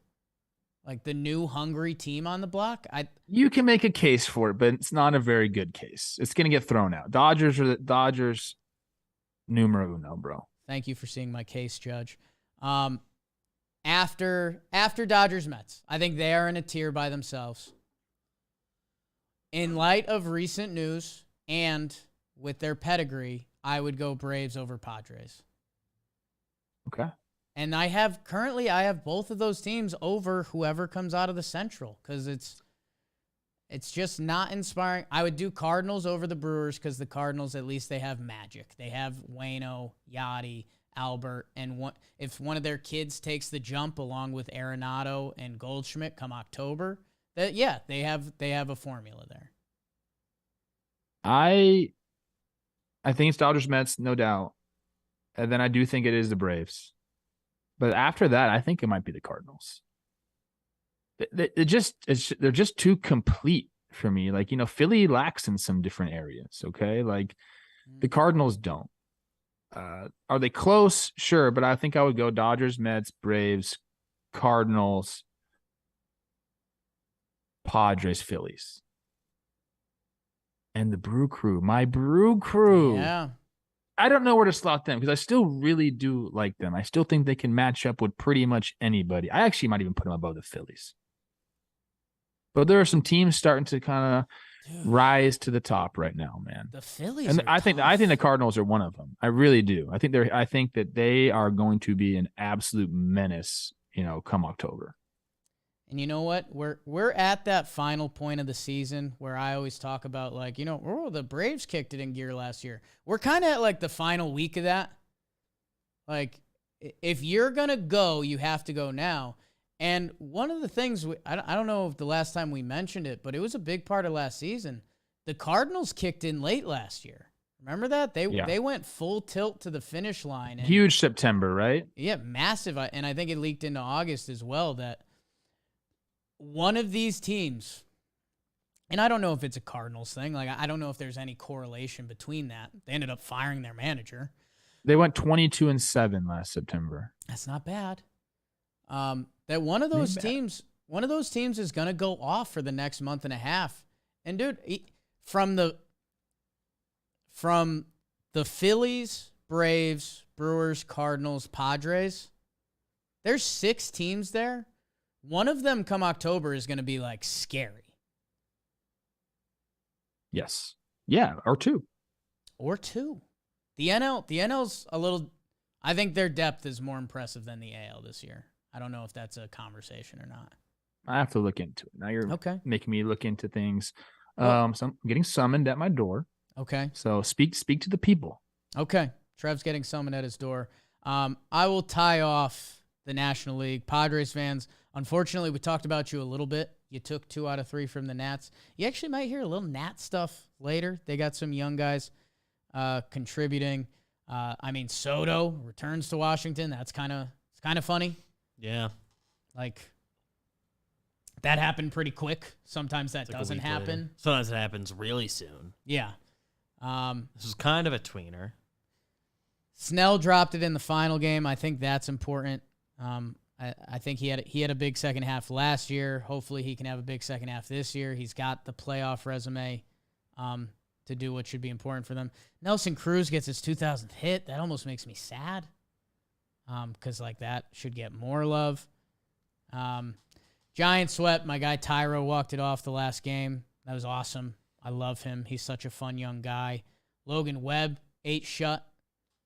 like the new hungry team on the block, you can make a case for it, but it's not a very good case. It's going to get thrown out. Dodgers are the Dodgers numero uno, bro. Thank you for seeing my case, Judge. After Dodgers Mets, I think they are in a tier by themselves. In light of recent news and with their pedigree, I would go Braves over Padres. Okay. And I have both of those teams over whoever comes out of the Central because it's just not inspiring. I would do Cardinals over the Brewers because the Cardinals, at least they have magic. They have Wayno, Yachty, Albert, and if one of their kids takes the jump along with Arenado and Goldschmidt come October, they have a formula there. I think it's Dodgers Mets, no doubt. And then I do think it is the Braves. But after that, I think it might be the Cardinals. They're just too complete for me. Like, you know, Philly lacks in some different areas, okay? Like, the Cardinals don't. Are they close? Sure, but I think I would go Dodgers, Mets, Braves, Cardinals, Padres, Phillies. And the Brew Crew, my Brew Crew. Yeah. I don't know where to slot them because I still really do like them. I still think they can match up with pretty much anybody. I actually might even put them above the Phillies. But there are some teams starting to kind of rise to the top right now, man. The Phillies, and are I think tough. the Cardinals are one of them. I really do. I think that they are going to be an absolute menace, come October. And you know what? We're at that final point of the season where I always talk about, like, the Braves kicked it in gear last year. We're kind of at, like, the final week of that. Like, if you're going to go, you have to go now. And one of the things, I don't know if the last time we mentioned it, but it was a big part of last season. The Cardinals kicked in late last year. Remember that? They went full tilt to the finish line. And, huge September, right? Yeah, massive. And I think it leaked into August as well that one of these teams, and I don't know if it's a Cardinals thing. Like, I don't know if there's any correlation between that. They ended up firing their manager. They went 22-7 last September. That's not bad. That one of those teams is going to go off for the next month and a half. And dude, from the Phillies, Braves, Brewers, Cardinals, Padres, there's 6 teams there. One of them come October is going to be, like, scary. Yes. Yeah, or 2. The NL's a little, I think their depth is more impressive than the AL this year. I don't know if that's a conversation or not. I have to look into it. Now you're making me look into things. Well, So I'm getting summoned at my door. Okay. So speak to the people. Okay. Trev's getting summoned at his door. I will tie off the National League. Padres fans, unfortunately, we talked about you a little bit. You took 2 out of 3 from the Nats. You actually might hear a little Nat stuff later. They got some young guys contributing. Soto returns to Washington. That's kind of funny. Yeah. Like, that happened pretty quick. Sometimes that Like doesn't happen. Later. Sometimes it happens really soon. Yeah. This is kind of a tweener. Snell dropped it in the final game. I think that's important. I think he had a big second half last year. Hopefully he can have a big second half this year. He's got the playoff resume to do what should be important for them. Nelson Cruz gets his 2000th hit. That almost makes me sad because, like, that should get more love. Giant swept. My guy Tyro walked it off the last game. That was awesome. I love him. He's such a fun young guy. Logan Webb, 8 shut.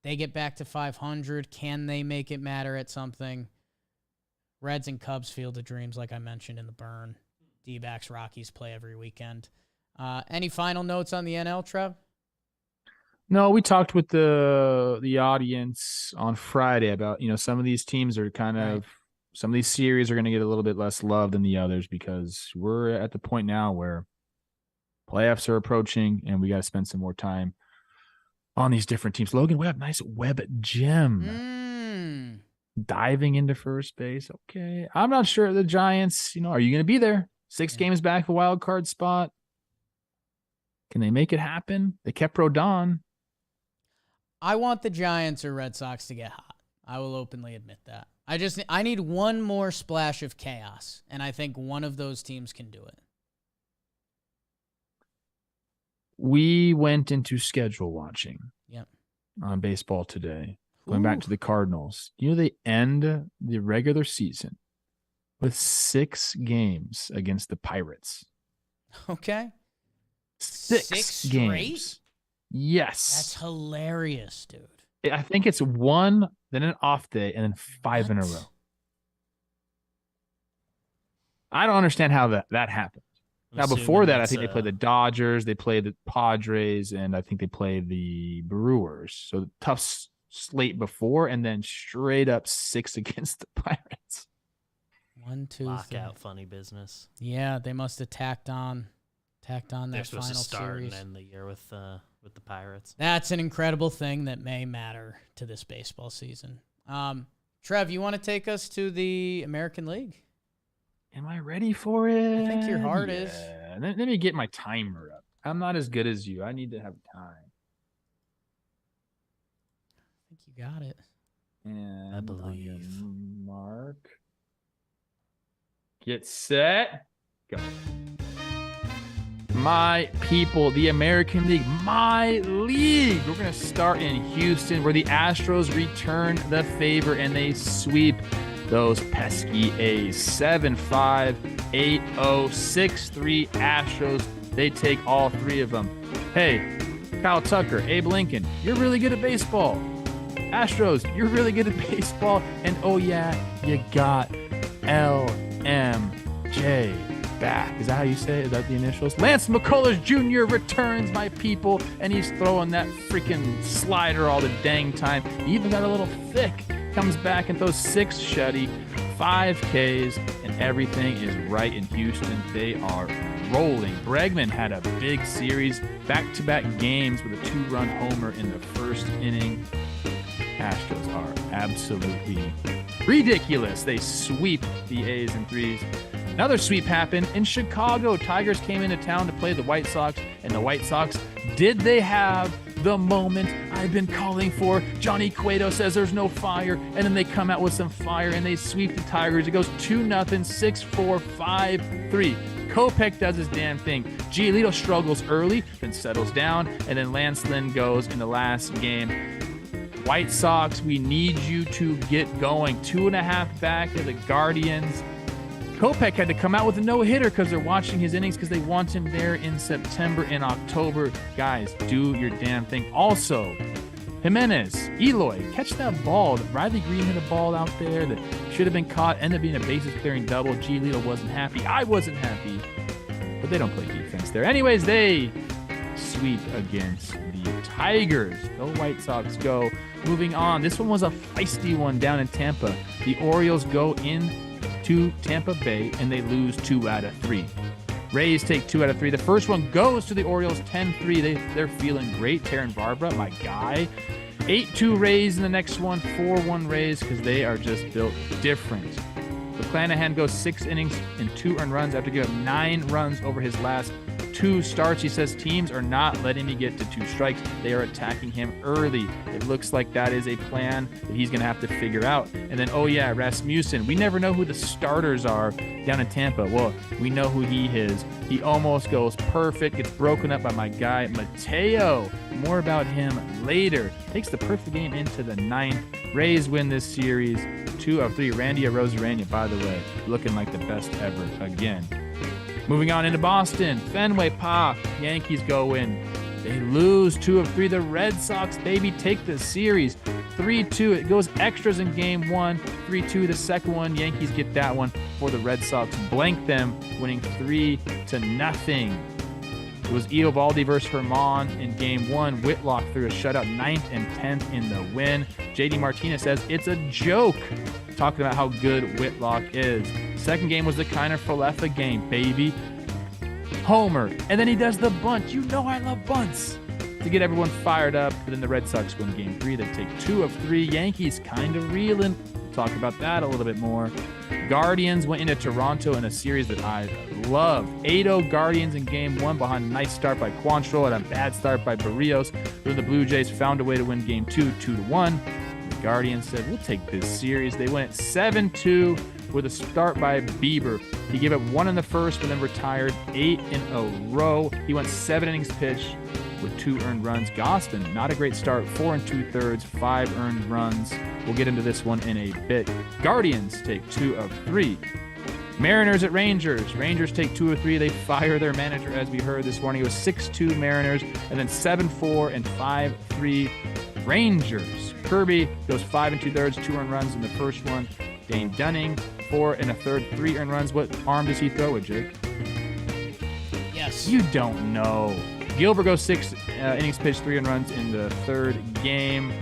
They get back to 500. Can they make it matter at something? Reds and Cubs Field of Dreams, like I mentioned in the burn. D-backs, Rockies play every weekend. Any final notes on the NL, Trev? No, we talked with the audience on Friday about, some of these teams are kind of, some of these series are going to get a little bit less love than the others because we're at the point now where playoffs are approaching and we got to spend some more time on these different teams. Logan Webb, nice Webb gem. Diving into first base. Okay. I'm not sure the Giants, are you going to be there? 6 games back, a wild card spot. Can they make it happen? They kept Rodon. I want the Giants or Red Sox to get hot. I will openly admit that. I need one more splash of chaos, and I think one of those teams can do it. We went into schedule watching. Yep. On baseball today. Going back to the Cardinals. They end the regular season with 6 games against the Pirates. Okay. 6 games. Yes. That's hilarious, dude. I think it's 1, then an off day, and then 5 in a row. I don't understand how that happened. Now, before that, I think they played the Dodgers, they played the Padres, and I think they played the Brewers. So tough slate before, and then straight up 6 against the Pirates. 1, 2, lockout, funny business. Yeah, they must have tacked on that They're supposed final to start series. and end the year with the Pirates. That's an incredible thing that may matter to this baseball season. Trev, you want to take us to the American League? Am I ready for it? I think your heart is. Let me get my timer up. I'm not as good as you. I need to have time. you got it. And I believe. Mark. Get set. Go. My people, the American League, my league. We're going to start in Houston, where the Astros return the favor and they sweep those pesky A's. 7-5, 8-0, 6-3 Astros. They take all three of them. Hey, Kyle Tucker, Abe Lincoln, you're really good at baseball. Astros, you're really good at baseball. And oh yeah, you got LMJ back. Is that how you say it? Is that the initials? Lance McCullers Jr. returns, my people, and he's throwing that freaking slider all the dang time. He even got a little thick. Comes back and throws 6 shutty, 5 Ks, and everything is right in Houston. They are rolling. Bregman had a big series, back-to-back games with a 2-run homer in the first inning. Astros are absolutely ridiculous. They sweep the A's in 3s. Another sweep happened in Chicago. Tigers came into town to play the White Sox, and the White Sox, did they have the moment I've been calling for? Johnny Cueto says there's no fire, and then they come out with some fire, and they sweep the Tigers. It goes 2-0, 6-4, 5-3. Kopech does his damn thing. Giolito struggles early, then settles down, and then Lance Lynn goes in the last game. White Sox, we need you to get going. 2.5 back of the Guardians. Kopech had to come out with a no-hitter because they're watching his innings because they want him there in September and October. Guys, do your damn thing. Also, Jimenez, Eloy, catch that ball. Riley Green hit a ball out there that should have been caught. Ended up being a bases-clearing double. Giolito wasn't happy. I wasn't happy. But they don't play defense there. Anyways, they sweep against the Tigers. Go White Sox, go. Moving on. This one was a feisty one down in Tampa. The Orioles go in to Tampa Bay, and they lose 2 out of 3. Rays take 2 out of 3. The first one goes to the Orioles, 10-3. They're feeling great. Taron Barbara, my guy. 8-2 Rays in the next one, 4-1 Rays, because they are just built different. McClanahan goes 6 innings and 2 earned runs after giving up 9 runs over his last 2 starts. He says teams are not letting me get to 2 strikes. They are attacking him early. It looks like that is a plan that he's going to have to figure out. And then, oh yeah, Rasmussen. We never know who the starters are down in Tampa. Well, we know who he is. He almost goes perfect. Gets broken up by my guy, Mateo. More about him later. Takes the perfect game into the 9th. Rays win this series 2 of 3. Randy Arozarena, by the way, looking like the best ever again. Moving on into Boston, Fenway Park, Yankees go in. They lose 2 of 3. The Red Sox, baby, take the series 3-2. It goes extras in game 1, 3-2. The second one, Yankees get that one for the Red Sox. Blank them, winning 3-0. It was Eovaldi versus Herman in game 1. Whitlock threw a shutout, 9th and 10th in the win. JD Martinez says it's a joke, talking about how good Whitlock is. Second game was the Kiner Falefa game, baby. Homer, and then he does the bunt. You know I love bunts. To get everyone fired up, but then the Red Sox win game 3. They take 2 of 3. Yankees kind of reeling. Talk about that a little bit more. Guardians went into Toronto in a series that I love. 8-0 Guardians in game 1 behind a nice start by Quantrill and a bad start by Barrios. Then the Blue Jays found a way to win game 2, 2-1. The Guardians said, we'll take this series. They win it 7-2 with a start by Bieber. He gave up 1 in the first, but then retired 8 in a row. He went 7 innings pitched with 2 earned runs. Gausman, not a great start, 4 2/3, 5 earned runs. We'll get into this one in a bit. Guardians take 2 of 3. Mariners at Rangers. Rangers take 2 of 3. They fire their manager, as we heard this morning. It was 6-2 Mariners, and then 7-4 and 5-3 Rangers. Kirby goes 5 2/3, 2 earned runs in the first one. Dane Dunning, 4 1/3, 3 earned runs. What arm does he throw with, Jake? Yes. You don't know. Gilbert goes 6 innings pitched, 3 earned runs in the third game.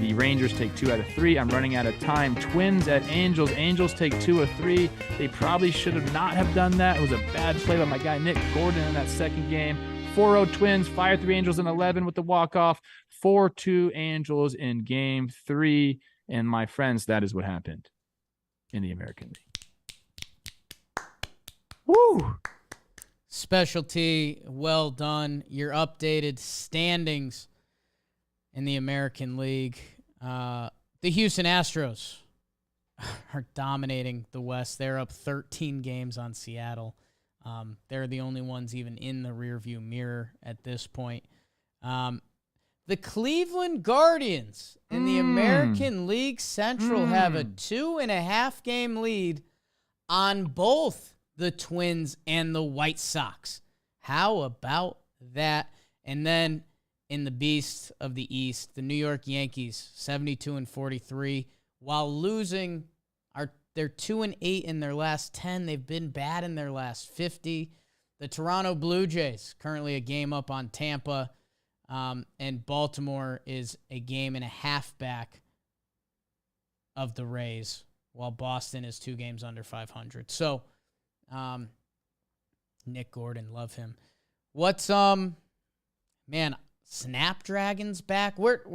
The Rangers take 2 out of 3. I'm running out of time. Twins at Angels. Angels take 2 of 3. They probably should have not have done that. It was a bad play by my guy Nick Gordon in that second game. 4-0 Twins, 5-3 Angels in 11 with the walk-off. 4-2 Angels in game 3. And my friends, that is what happened in the American League. Woo! Specialty, well done. Your updated standings in the American League. The Houston Astros are dominating the West. They're up 13 games on Seattle. They're the only ones even in the rearview mirror at this point. The Cleveland Guardians in the American League Central have a 2.5 game lead on both the Twins and the White Sox. How about that? And then in the beast of the East, the New York Yankees, 72-43, while losing, they're 2-8 in their last 10. They've been bad in their last 50. The Toronto Blue Jays, currently a game up on Tampa, and Baltimore is a game and a half back of the Rays, while Boston is 2 games under 500. So, Nick Gordon, love him. What's Snapdragon's back? What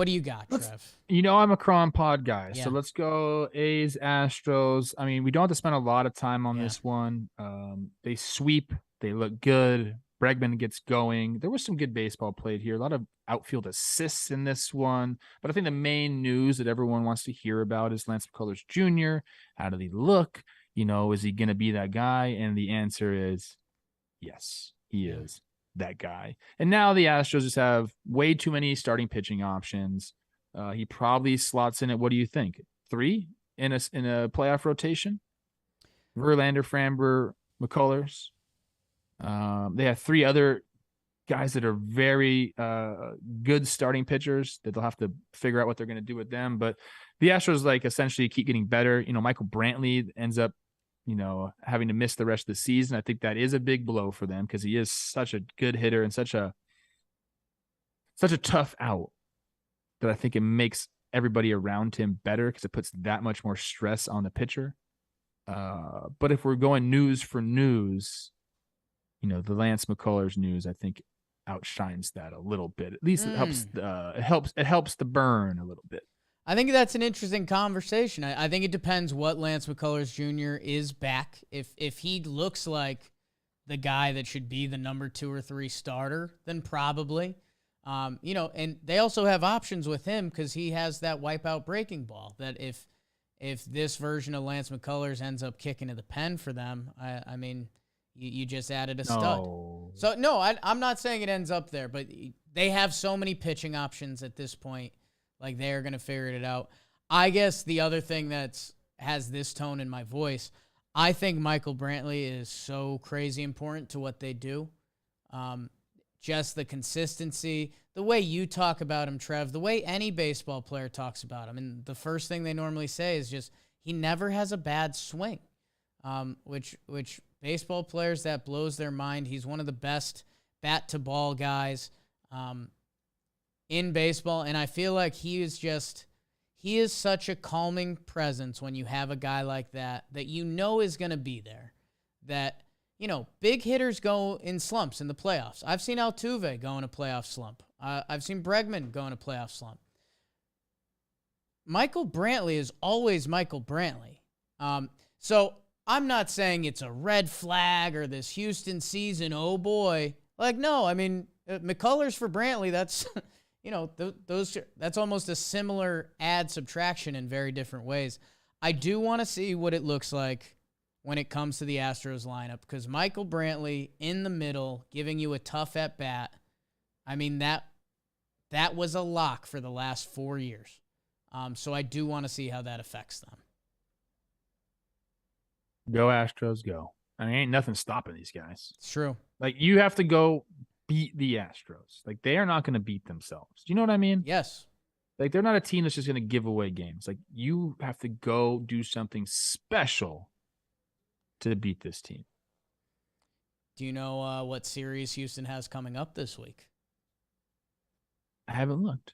do you got, Trev? You know I'm a Cron Pod guy, Yeah. so let's go A's, Astros. I mean, we don't have to spend a lot of time on this one. They sweep. They look good. Bregman gets going. There was some good baseball played here. A lot of outfield assists in this one. But I think the main news that everyone wants to hear about is Lance McCullers Jr. How did he look? Is he going to be that guy? And the answer is yes, he is that guy. And now the Astros just have way too many starting pitching options. He probably slots in at, what do you think, 3 in a playoff rotation? Verlander, Framber, McCullers. They have 3 other guys that are very good starting pitchers that they'll have to figure out what they're going to do with them. But the Astros essentially keep getting better. Michael Brantley ends up having to miss the rest of the season. I think that is a big blow for them because he is such a good hitter and such a tough out that I think it makes everybody around him better because it puts that much more stress on the pitcher. But if we're going news for news, the Lance McCullers news, I think outshines that a little bit. At least it helps the burn a little bit. I think that's an interesting conversation. I think it depends what Lance McCullers Jr. is back. If he looks like the guy that should be the number 2 or 3 starter, then probably. And they also have options with him because he has that wipeout breaking ball that if this version of Lance McCullers ends up kicking to the pen for them, I mean, you just added a stud. So, no, I'm not saying it ends up there, but they have so many pitching options at this point. Like, they're going to figure it out. I guess the other thing has this tone in my voice, I think Michael Brantley is so crazy important to what they do. Just the consistency, the way you talk about him, Trev, the way any baseball player talks about him. And the first thing they normally say is just he never has a bad swing, which baseball players, that blows their mind. He's one of the best bat-to-ball guys in baseball, and I feel like he is such a calming presence when you have a guy like that is going to be there. That, big hitters go in slumps in the playoffs. I've seen Altuve go in a playoff slump. I've seen Bregman go in a playoff slump. Michael Brantley is always Michael Brantley. So I'm not saying it's a red flag or this Houston season, oh boy. No, I mean, McCullers for Brantley, that's... that's almost a similar add-subtraction in very different ways. I do want to see what it looks like when it comes to the Astros lineup because Michael Brantley in the middle giving you a tough at-bat, I mean, that was a lock for the last 4 years. So I do want to see how that affects them. Go Astros, go. I mean, ain't nothing stopping these guys. It's true. You have to go beat the Astros. They are not going to beat themselves. Do you know what I mean? Yes. They're not a team that's just going to give away games. You have to go do something special to beat this team. Do you know what series Houston has coming up this week? I haven't looked.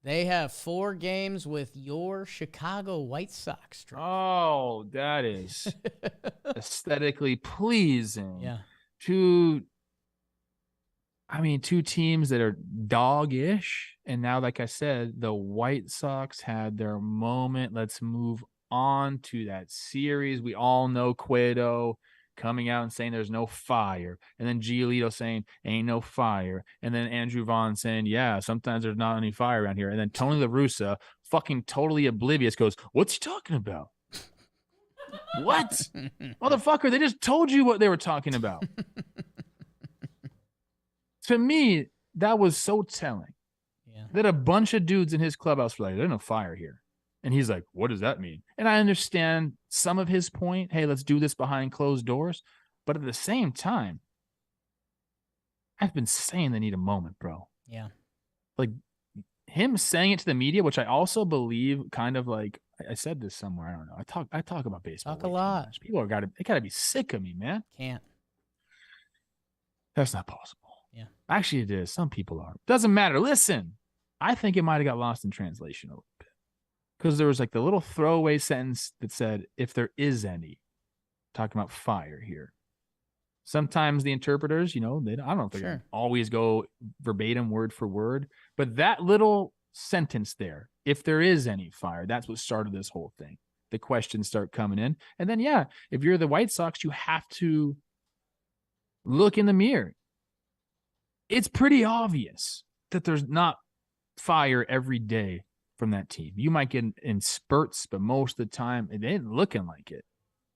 They have 4 games with your Chicago White Sox. Oh, that is aesthetically pleasing. Yeah. Two teams that are dog-ish. And now, like I said, the White Sox had their moment. Let's move on to that series. We all know Cueto coming out and saying there's no fire, and then Giolito saying ain't no fire, and then Andrew Vaughn saying, yeah, sometimes there's not any fire around here, and then Tony La Russa, fucking totally oblivious, goes, what's he talking about? What? Motherfucker, they just told you what they were talking about. To me, that was so telling. Yeah. That a bunch of dudes in his clubhouse were like, there's no fire here. And he's like, what does that mean? And I understand some of his point. Hey, let's do this behind closed doors. But at the same time, I've been saying they need a moment, bro. Yeah. Like him saying it to the media, which I also believe kind of like, I said this somewhere. I don't know. I talk about baseball. Talk a lot. People they gotta be sick of me, man. Can't. That's not possible. Yeah. Actually, it is. Some people are. Doesn't matter. Listen, I think it might have got lost in translation a little bit. Because there was like the little throwaway sentence that said, if there is any, talking about fire here. Sometimes the interpreters, I don't know if they're going to always go verbatim word for word, but that little sentence there, if there is any fire, that's what started this whole thing. The questions start coming in. And then, yeah, if you're the White Sox, you have to look in the mirror. It's pretty obvious that there's not fire every day from that team. You might get in spurts, but most of the time, it ain't looking like it.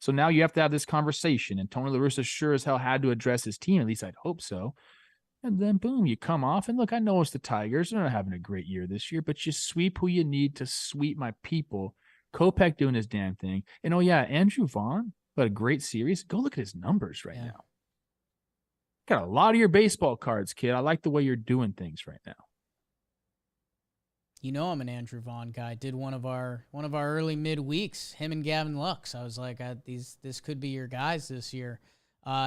So now you have to have this conversation, and Tony La Russa sure as hell had to address his team. At least I'd hope so. And then, boom, you come off. And look, I know it's the Tigers. They're not having a great year this year, but you sweep who you need to sweep my people. Kopech doing his damn thing. And, oh, yeah, Andrew Vaughn, what a great series. Go look at his numbers right now. Got a lot of your baseball cards, kid. I like the way you're doing things right now. I'm an Andrew Vaughn guy. Did one of our early midweeks, him and Gavin Lux. I was like, this could be your guys this year.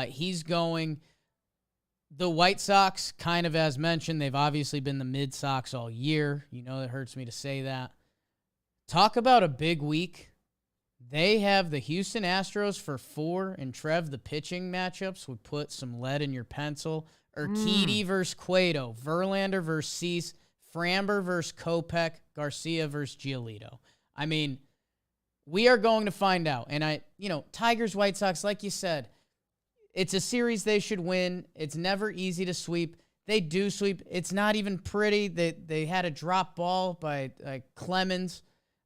He's going. The White Sox, kind of as mentioned, they've obviously been the mid Sox all year. It hurts me to say that. Talk about a big week. They have the Houston Astros for 4, and Trev, the pitching matchups would put some lead in your pencil. Urquidy versus Cueto, Verlander versus Cease, Framber versus Kopech, Garcia versus Giolito. I mean, we are going to find out. And Tigers, White Sox, like you said, it's a series they should win. It's never easy to sweep. They do sweep. It's not even pretty. They had a drop ball by Clemens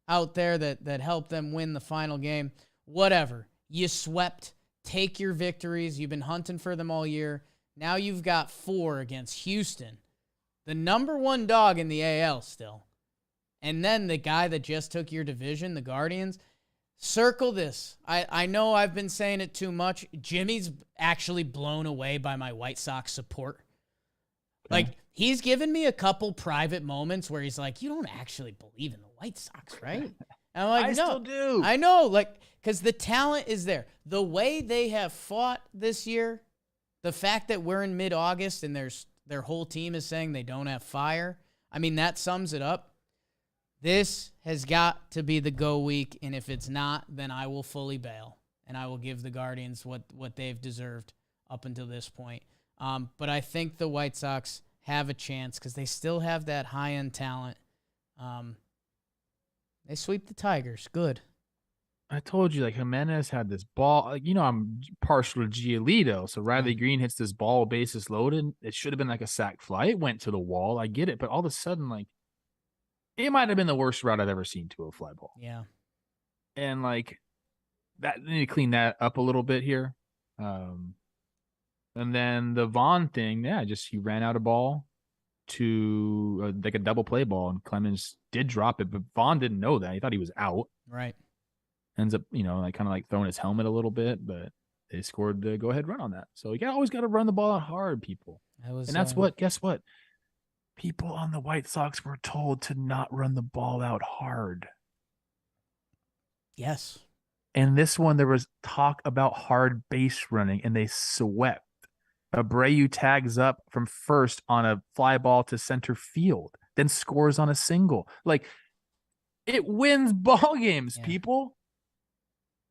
out there that helped them win the final game. Whatever. You swept. Take your victories. You've been hunting for them all year. Now you've got 4 against Houston, the number 1 dog in the AL still. And then the guy that just took your division, the Guardians. Circle this. I know I've been saying it too much. Jimmy's actually blown away by my White Sox support. Like, he's given me a couple private moments where he's like, you don't actually believe in the White Sox, right? And I'm like, no. Still do. I know, because the talent is there. The way they have fought this year, the fact that we're in mid-August and their whole team is saying they don't have fire, I mean, that sums it up. This has got to be the go week, and if it's not, then I will fully bail, and I will give the Guardians what they've deserved up until this point. But I think the White Sox have a chance because they still have that high-end talent. They sweep the Tigers. Good. I told you, Jimenez had this ball. I'm partial to Giolito, so Riley Green hits this ball, bases loaded. It should have been like a sac fly. It went to the wall. I get it, but all of a sudden, it might have been the worst route I've ever seen to a fly ball. Yeah. And that, they need to clean that up a little bit here. And then the Vaughn thing, he ran out a ball to a double play ball, and Clemens did drop it, but Vaughn didn't know that. He thought he was out. Right. Ends up, throwing his helmet a little bit, but they scored the go-ahead run on that. So you always got to run the ball out hard, people. And that's guess what? People on the White Sox were told to not run the ball out hard. Yes. And this one, there was talk about hard base running, and they swept. Abreu tags up from first on a fly ball to center field, then scores on a single. It wins ball games, people.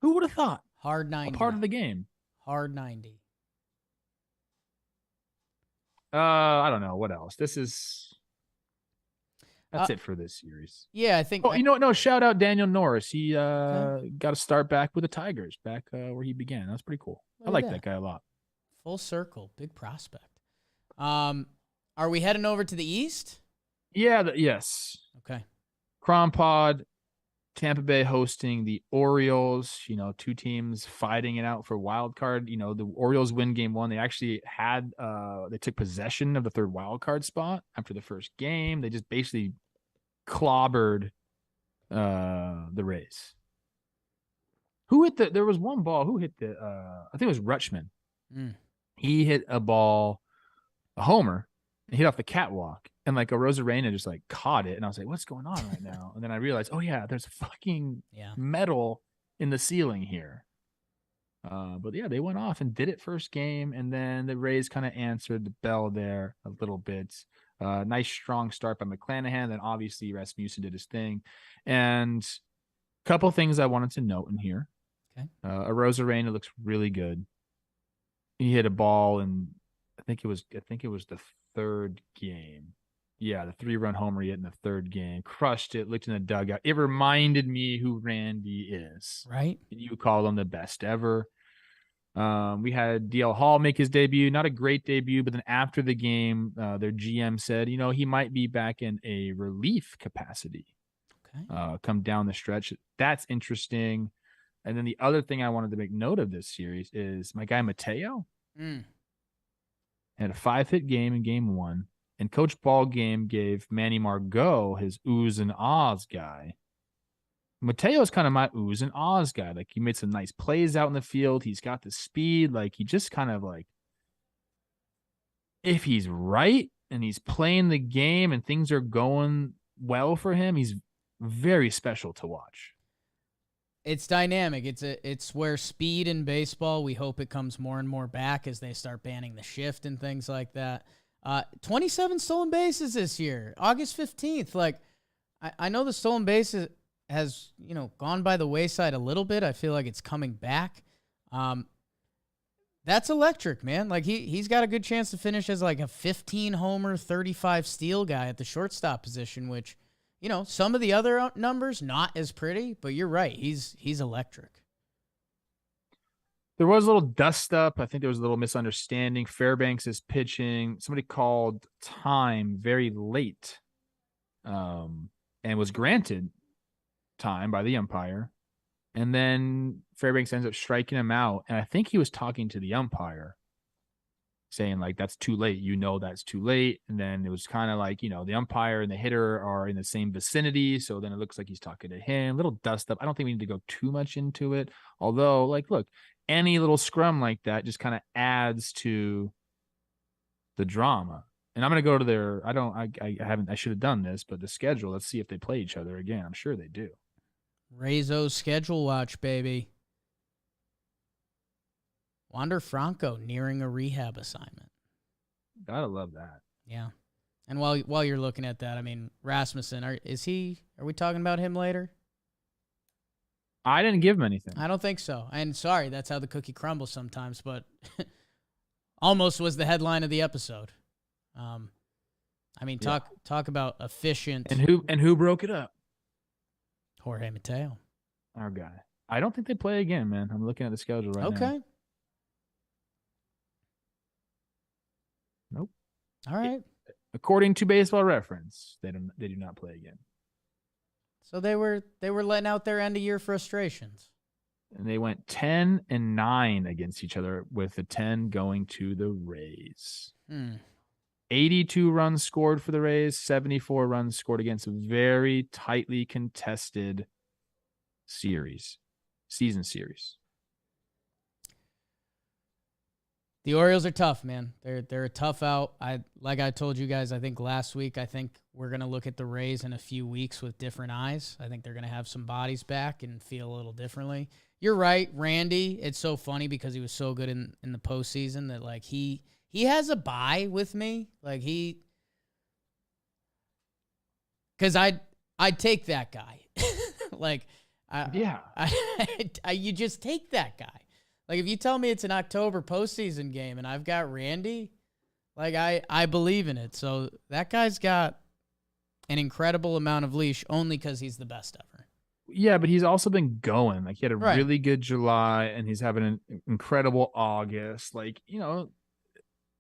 Who would have thought? Hard 90. A part of the game. Hard 90. I don't know. What else? That's it for this series. Yeah, I think. Oh, you know what? No, shout out Daniel Norris. He got to start back with the Tigers, back where he began. That's pretty cool. I like that guy a lot. Full circle, big prospect. Are we heading over to the East? Yeah, yes. Okay. Crom Pod, Tampa Bay hosting the Orioles, two teams fighting it out for wild card. The Orioles win game 1. They actually they took possession of the third wild card spot after the first game. They just basically clobbered the Rays. There was one ball. Who hit I think it was Rutschman. He hit a homer, and hit off the catwalk. And like a Rosarena just like caught it. And I was like, what's going on right now? And then I realized, oh yeah, there's fucking metal in the ceiling here. But yeah, they went off and did it first game. And then the Rays kind of answered the bell there a little bit. Nice strong start by McClanahan. Then obviously Rasmussen did his thing. And a couple things I wanted to note in here. Okay. A Rosarena looks really good. He hit a ball and I think it was the third game. Yeah, the 3-run homer he hit in the third game. Crushed it, looked in the dugout. It reminded me who Randy is. Right. You call him the best ever. We had DL Hall make his debut. Not a great debut, but then after the game, their GM said, he might be back in a relief capacity. Okay. Come down the stretch. That's interesting. And then the other thing I wanted to make note of this series is my guy Mateo had a 5-hit game in game 1. And Coach Ballgame gave Manny Margot his oohs and ahs guy. Mateo's kind of my oohs and ahs guy. Like, he made some nice plays out in the field. He's got the speed. Like, he just kind of like, if he's right and he's playing the game and things are going well for him, he's very special to watch. It's dynamic. It's where speed in baseball, we hope it comes more and more back as they start banning the shift and things like that. 27 stolen bases this year, August 15th. Like, I know the stolen bases has, gone by the wayside a little bit. I feel like it's coming back. That's electric, man. Like, he's got a good chance to finish as like a 15 homer, 35 steal guy at the shortstop position, which, some of the other numbers not as pretty, but you're right. He's electric. There was a little dust up. I think there was a little misunderstanding. Fairbanks is pitching. Somebody called time very late, and was granted time by the umpire. And then Fairbanks ends up striking him out. And I think he was talking to the umpire, saying like, that's too late. That's too late. And then it was kind of like, the umpire and the hitter are in the same vicinity. So then it looks like he's talking to him. Little dust up. I don't think we need to go too much into it. Although, like, look, any little scrum like that just kind of adds to the drama. And I'm going to go to I should have done this, but the schedule, let's see if they play each other again. I'm sure they do. Razo's schedule watch, baby. Wander Franco nearing a rehab assignment. Gotta love that. Yeah. And while you're looking at that, I mean, Rasmussen, are we talking about him later? I didn't give him anything. I don't think so. And sorry, that's how the cookie crumbles sometimes, but almost was the headline of the episode. Talk about efficient. And who broke it up? Jorge Mateo. Our guy. I don't think they play again, man. I'm looking at the schedule right now. Okay. Nope. All right. According to Baseball Reference, they do not play again. So they were letting out their end of year frustrations. And they went 10-9 against each other, with the 10 going to the Rays. 82 runs scored for the Rays, 74 runs scored against a very tightly contested season series. The Orioles are tough, man. They're a tough out. Like I told you guys, I think last week, I think we're going to look at the Rays in a few weeks with different eyes. I think they're going to have some bodies back and feel a little differently. You're right, Randy. It's so funny because he was so good in the postseason that, like, he has a bye with me. Like, because I'd take that guy. Like, you just take that guy. Like, if you tell me it's an October postseason game and I've got Randy, like, I believe in it. So that guy's got an incredible amount of leash only because he's the best ever. Yeah, but he's also been going. Like he had a Right. really good July, and he's having an incredible August. Like,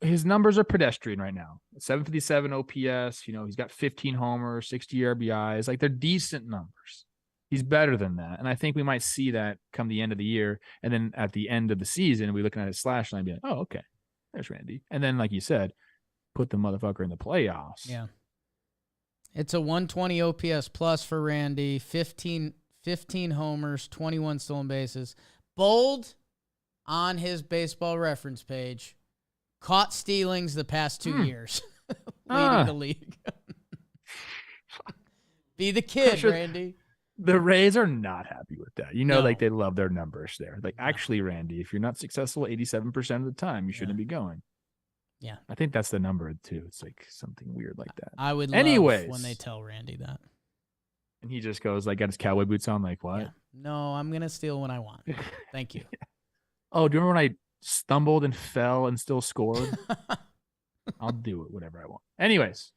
his numbers are pedestrian right now. 757 OPS. He's got 15 homers, 60 RBIs. Like they're decent numbers. He's better than that, and I think we might see that come the end of the year, and then at the end of the season, we're looking at his slash line, and be like, oh, okay, there's Randy, and then like you said, put the motherfucker in the playoffs. Yeah. It's a 120 OPS plus for Randy, 15 homers, 21 stolen bases. Bold on his baseball reference page, caught stealings the past 2 years, leading the league. Be the kid, Randy. The Rays are not happy with that. Like they love their numbers there. Like, actually, Randy, if you're not successful 87% of the time, you shouldn't be going. Yeah. I think that's the number too. It's like something weird like that. I would love when they tell Randy that. And he just goes, like, got his cowboy boots on, like, what? Yeah. No, I'm going to steal when I want. Thank you. Oh, do you remember when I stumbled and fell and still scored? I'll do it, whatever I want. Anyways,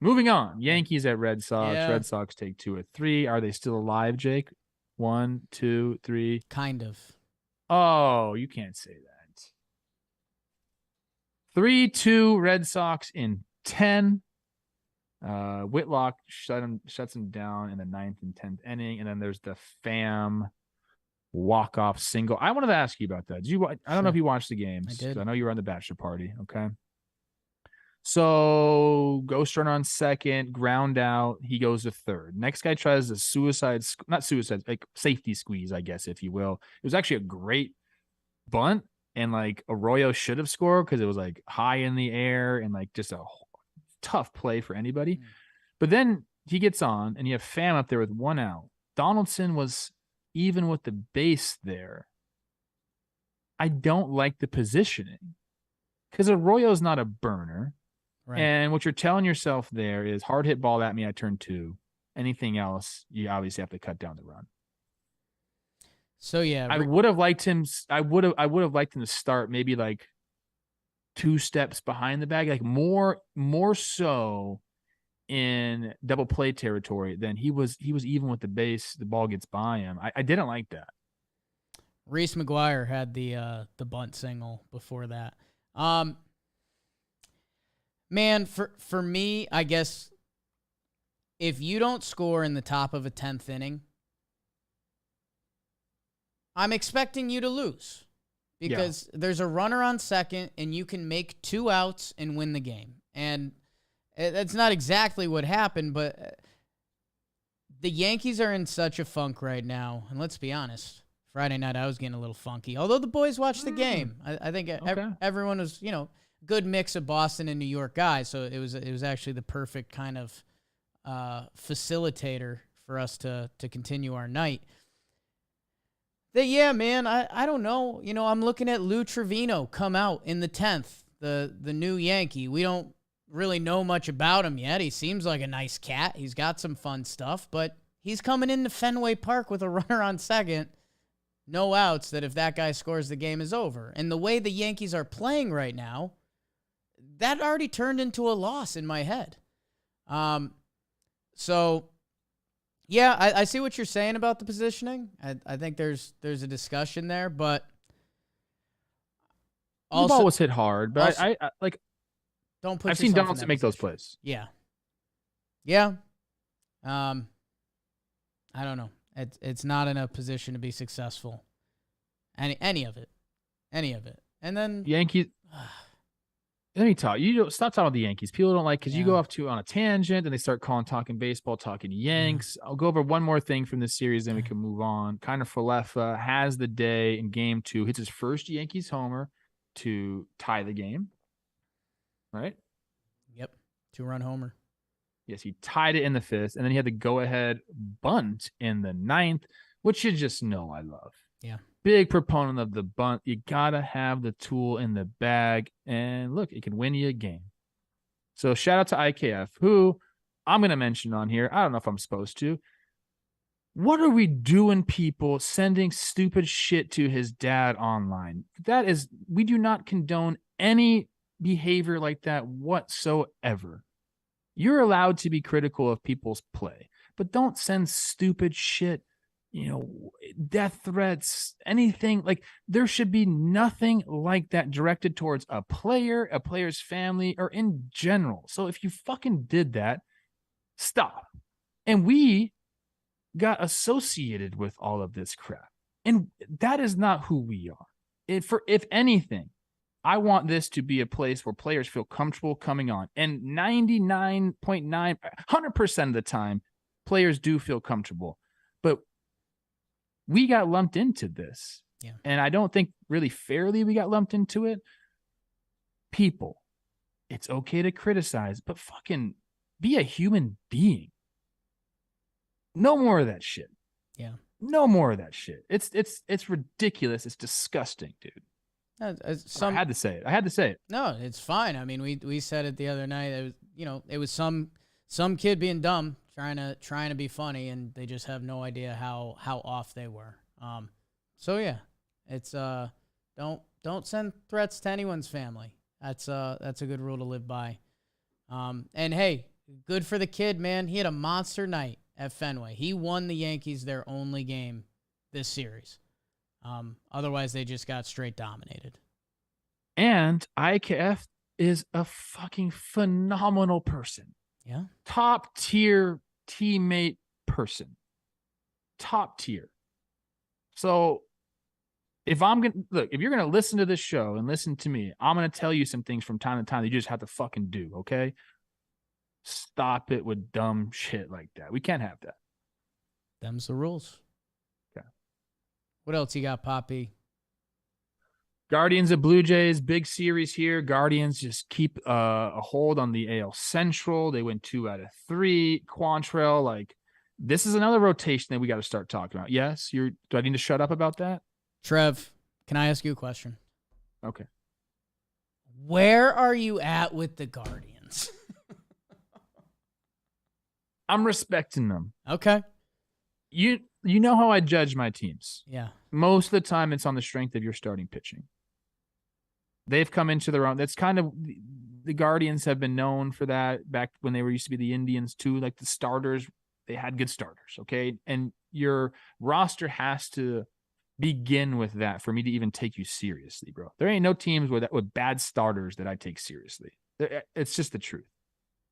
moving on. Yankees at Red Sox. Yeah. Red Sox take 2 or 3. Are they still alive, Jake? 1, 2, 3. Kind of. Oh, you can't say that. 3-2 Red Sox in 10. Whitlock shuts him down in the 9th and 10th inning, and then there's the Pham walk-off single. I wanted to ask you about that. I don't know if you watched the games. I did. I know you were on the bachelor party. Okay. So ghost runner on second, ground out. He goes to third. Next guy tries a like safety squeeze, I guess, if you will. It was actually a great bunt. And like Arroyo should have scored because it was like high in the air and like just a tough play for anybody. But then he gets on and you have Pham up there with 1 out. Donaldson was even with the base there. I don't like the positioning because Arroyo's not a burner. Right. And what you're telling yourself there is hard hit ball at me, I turn 2. Anything else, you obviously have to cut down the run. So yeah, I would have liked him. I would have liked him to start maybe like 2 steps behind the bag, like more so in double play territory than he was even with the base. The ball gets by him. I didn't like that. Reese McGuire had the bunt single before that. Man, for me, I guess if you don't score in the top of a 10th inning, I'm expecting you to lose because there's a runner on second and you can make 2 outs and win the game. And that's not exactly what happened, but the Yankees are in such a funk right now. And let's be honest, Friday night I was getting a little funky. Although the boys watched the game. I think everyone was, good mix of Boston and New York guys. So it was actually the perfect kind of facilitator for us to continue our night. Yeah, man, I don't know. I'm looking at Lou Trevino come out in the 10th, the new Yankee. We don't really know much about him yet. He seems like a nice cat. He's got some fun stuff, but he's coming into Fenway Park with a runner on second, no outs, that if that guy scores, the game is over. And the way the Yankees are playing right now, that already turned into a loss in my head. So... yeah, I see what you're saying about the positioning. I think there's a discussion there, but also, the ball was hit hard. But also, I like. Don't put. I've seen Donaldson make those plays. Yeah. I don't know. It's not in a position to be successful. Any of it. And then Yankees. Let me talk. Stop talking about the Yankees. People don't like because you go off on a tangent and they start talking baseball, talking Yanks. I'll go over one more thing from this series, then we can move on. Kind of Falefa has the day in game 2, hits his first Yankees homer to tie the game. Right? Yep. 2-run homer. Yes, he tied it in the 5th, and then he had the go-ahead bunt in the 9th, which you just know I love. Yeah. Big proponent of the bunt. You got to have the tool in the bag. And look, it can win you a game. So shout out to IKF, who I'm going to mention on here. I don't know if I'm supposed to. What are we doing, people, sending stupid shit to his dad online? We do not condone any behavior like that whatsoever. You're allowed to be critical of people's play, but don't send stupid shit death threats, anything. Like, there should be nothing like that directed towards a player, a player's family, or in general. So if you fucking did that, stop. And we got associated with all of this crap. And that is not who we are. If anything, I want this to be a place where players feel comfortable coming on. And 99.9, 100% of the time, players do feel comfortable. But we got lumped into this. Yeah. And I don't think really fairly we got lumped into it. People, it's okay to criticize, but fucking be a human being. No more of that shit. Yeah. No more of that shit. It's ridiculous. It's disgusting, dude. I had to say it. No, it's fine. I mean, we said it the other night. It was, it was some kid being dumb, trying to be funny, and they just have no idea how off they were. So yeah, it's don't send threats to anyone's family. That's a good rule to live by. And hey, good for the kid, man. He had a monster night at Fenway. He won the Yankees their only game this series. Otherwise, they just got straight dominated. And IKF is a fucking phenomenal person. Yeah. Top tier teammate person. Top tier. So if you're going to listen to this show and listen to me, I'm going to tell you some things from time to time that you just have to fucking do, okay? Stop it with dumb shit like that. We can't have that. Them's the rules. Okay. What else you got, Poppy? Guardians of Blue Jays, big series here. Guardians just keep a hold on the AL Central. They win 2 out of 3. Quantrill, this is another rotation that we got to start talking about. Yes, do I need to shut up about that? Trev, can I ask you a question? Okay. Where are you at with the Guardians? I'm respecting them. Okay. You know how I judge my teams. Yeah. Most of the time, it's on the strength of your starting pitching. They've come into their own. That's kind of the Guardians have been known for that back when they used to be the Indians too. Like the starters, they had good starters. Okay. And your roster has to begin with that for me to even take you seriously, bro. There ain't no teams with bad starters that I take seriously. It's just the truth.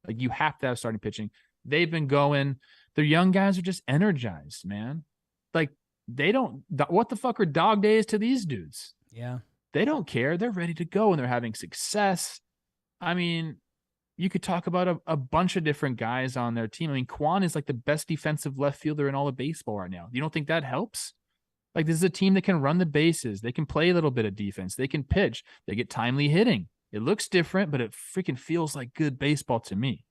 Like, you have to have starting pitching. They've been going. Their young guys are just energized, man. Like, they don't. What the fuck are dog days to these dudes? Yeah. They don't care. They're ready to go, and they're having success. I mean, you could talk about a bunch of different guys on their team. I mean, Kwan is like the best defensive left fielder in all of baseball right now. You don't think that helps? Like, this is a team that can run the bases. They can play a little bit of defense. They can pitch. They get timely hitting. It looks different, but it freaking feels like good baseball to me.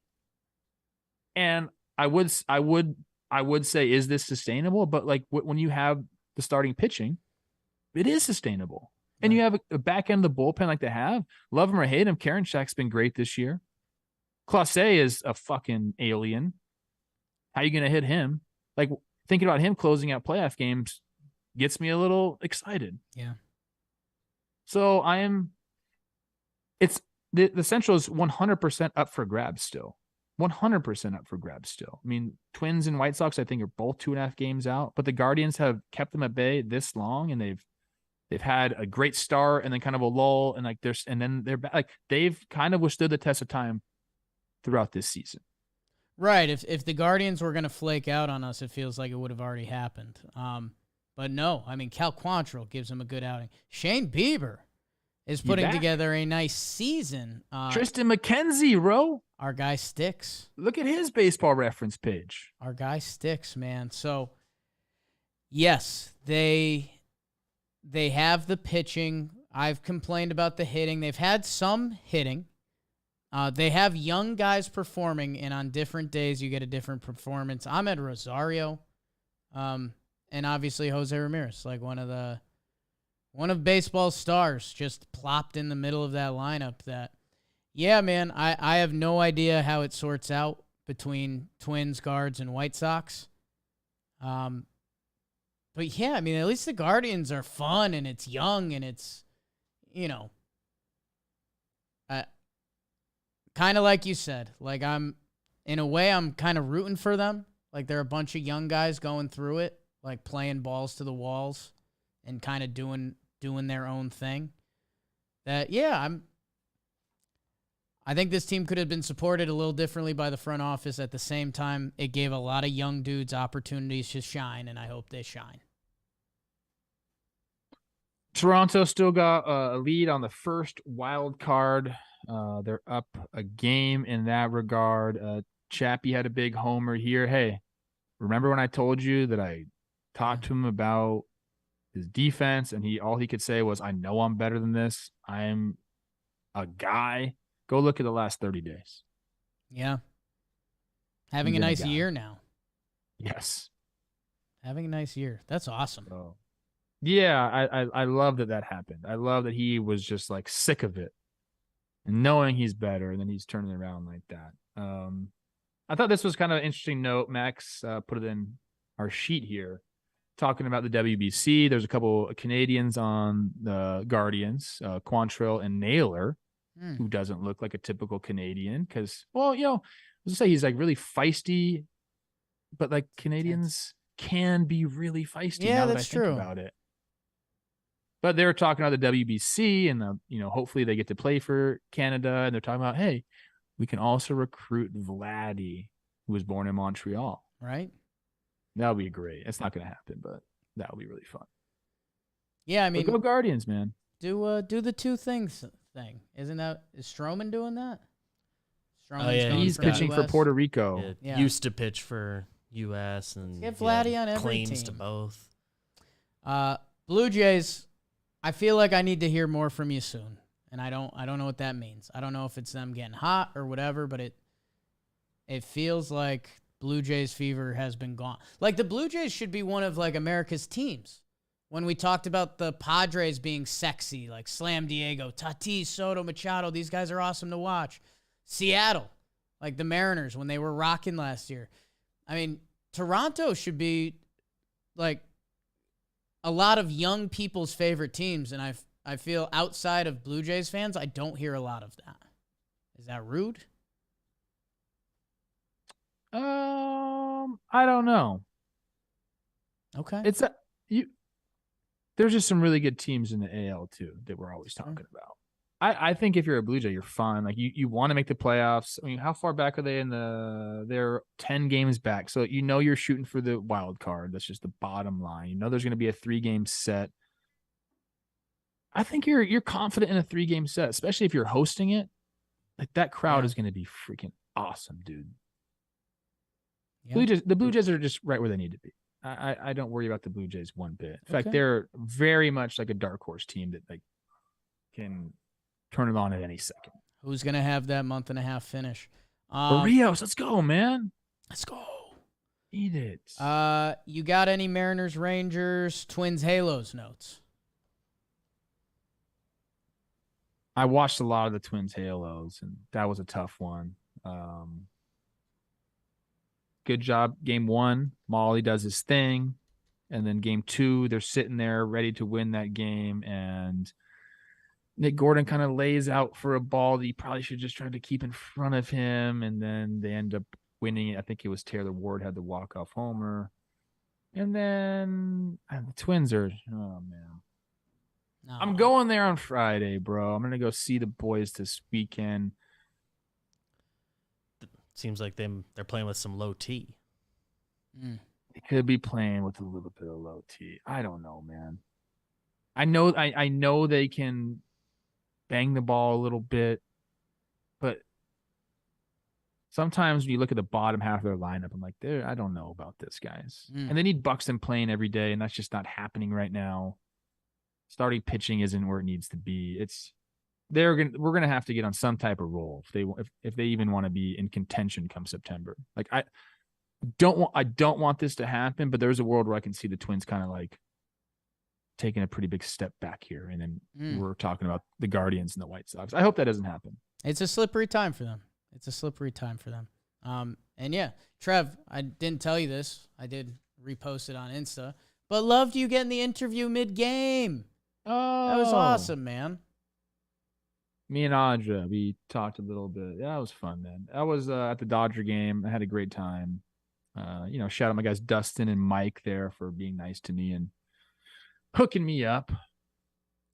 And I would say, is this sustainable? But when you have the starting pitching, it is sustainable. And you have a back end of the bullpen like they have. Love him or hate him, Karinchak's been great this year. Clase is a fucking alien. How you going to hit him? Like, thinking about him closing out playoff games gets me a little excited. Yeah. So the Central is 100% up for grabs still. 100% up for grabs still. I mean, Twins and White Sox, I think, are both 2.5 games out, but the Guardians have kept them at bay this long, and they've had a great start and then kind of a lull, and then they're back. Like, they've kind of withstood the test of time throughout this season. Right. If the Guardians were going to flake out on us, it feels like it would have already happened. But no, I mean, Cal Quantrill gives them a good outing. Shane Bieber is putting together a nice season. Tristan McKenzie, bro. Our guy sticks. Look at his baseball reference page. Our guy sticks, man. So, yes, they have the pitching. I've complained about the hitting. They've had some hitting. They have young guys performing, and on different days you get a different performance. Ahmed Rosario, and obviously Jose Ramirez, like one of baseball's stars, just plopped in the middle of that lineup. That, yeah, man, I have no idea how it sorts out between Twins, Guards, and White Sox. But yeah, I mean, at least the Guardians are fun, and it's young, and it's, kind of like you said. Like, in a way, I'm kind of rooting for them. Like, they're a bunch of young guys going through it. like playing balls to the walls and kind of doing their own thing. That, yeah, I think this team could have been supported a little differently by the front office. At the same time, it gave a lot of young dudes opportunities to shine, and I hope they shine. Toronto still got a lead on the first wild card. They're up a game in that regard. Chappie had a big homer here. Hey, remember when I told you that I talked to him about his defense, and all he could say was, I know I'm better than this. I'm a guy. Go look at the last 30 days. Yeah. Having a nice year now. Yes. Having a nice year. That's awesome. Oh. Yeah, I love that happened. I love that he was just like sick of it and knowing he's better, and then he's turning around like that. I thought this was kind of an interesting note. Max put it in our sheet here, talking about the WBC. There's a couple of Canadians on the Guardians, Quantrill and Naylor, who doesn't look like a typical Canadian because, well, you know, I was gonna say he's like really feisty, but like Canadians can be really feisty. Yeah, now that that's I think true about it. But they're talking about the WBC, and you know, hopefully they get to play for Canada. And they're talking about, hey, we can also recruit Vladdy, who was born in Montreal. Right. That would be great. It's not going to happen, but that would be really fun. Yeah, I mean, but go Guardians, man. Do the two things thing. Is Stroman doing that? He's pitching for Puerto Rico. Yeah. Used to pitch for U.S. and get Vladdy on every claims team. to both. Blue Jays, I feel like I need to hear more from you soon, and I don't know what that means. I don't know if it's them getting hot or whatever, but it feels like Blue Jays fever has been gone. Like the Blue Jays should be one of like America's teams. When we talked about the Padres being sexy, like Slam Diego, Tatis, Soto, Machado, these guys are awesome to watch. Seattle, like the Mariners when they were rocking last year. I mean, Toronto should be like a lot of young people's favorite teams, and I feel outside of Blue Jays fans, I don't hear a lot of that. Is that rude? I don't know. Okay. There's just some really good teams in the AL too that we're always talking about. I think if you're a Blue Jay, you're fine. Like you want to make the playoffs. I mean, how far back are they they're 10 games back. So you know you're shooting for the wild card. That's just the bottom line. You know there's going to be a 3-game set. I think you're confident in a 3-game set, especially if you're hosting it. Like that crowd is going to be freaking awesome, dude. Yeah. The Blue Jays are just right where they need to be. I don't worry about the Blue Jays one bit. In fact, they're very much like a dark horse team that like can turn it on at any second. Who's gonna have that month and a half finish? Rios, let's go, man. Let's go. Eat it. You got any Mariners, Rangers, Twins, Halos notes? I watched a lot of the Twins Halos, and that was a tough one. Good job. Game 1, Molly does his thing. And then game 2, they're sitting there ready to win that game. And Nick Gordon kind of lays out for a ball that he probably should just try to keep in front of him. And then they end up winning it. I think it was Taylor Ward had the walk-off homer. And then the Twins are, oh, man. No. I'm going there on Friday, bro. I'm going to go see the boys this weekend. Seems like they're playing with some low T. They could be playing with a little bit of low T. I don't know, man. I know they can bang the ball a little bit, but sometimes when you look at the bottom half of their lineup, I'm like, I don't know about this, guys. And they need Buxton playing every day, and that's just not happening right now. Starting pitching isn't where it needs to be. We're gonna have to get on some type of roll if they even want to be in contention come September. Like I don't want this to happen, but there's a world where I can see the Twins kind of like taking a pretty big step back here, and then we're talking about the Guardians and the White Sox. I hope that doesn't happen. It's a slippery time for them. And yeah, Trev, I didn't tell you this. I did repost it on Insta, but loved you getting the interview mid-game. Oh, that was awesome, man. Me and Audra, we talked a little bit. Yeah, that was fun, man. I was at the Dodger game. I had a great time. Shout out my guys Dustin and Mike there for being nice to me and hooking me up.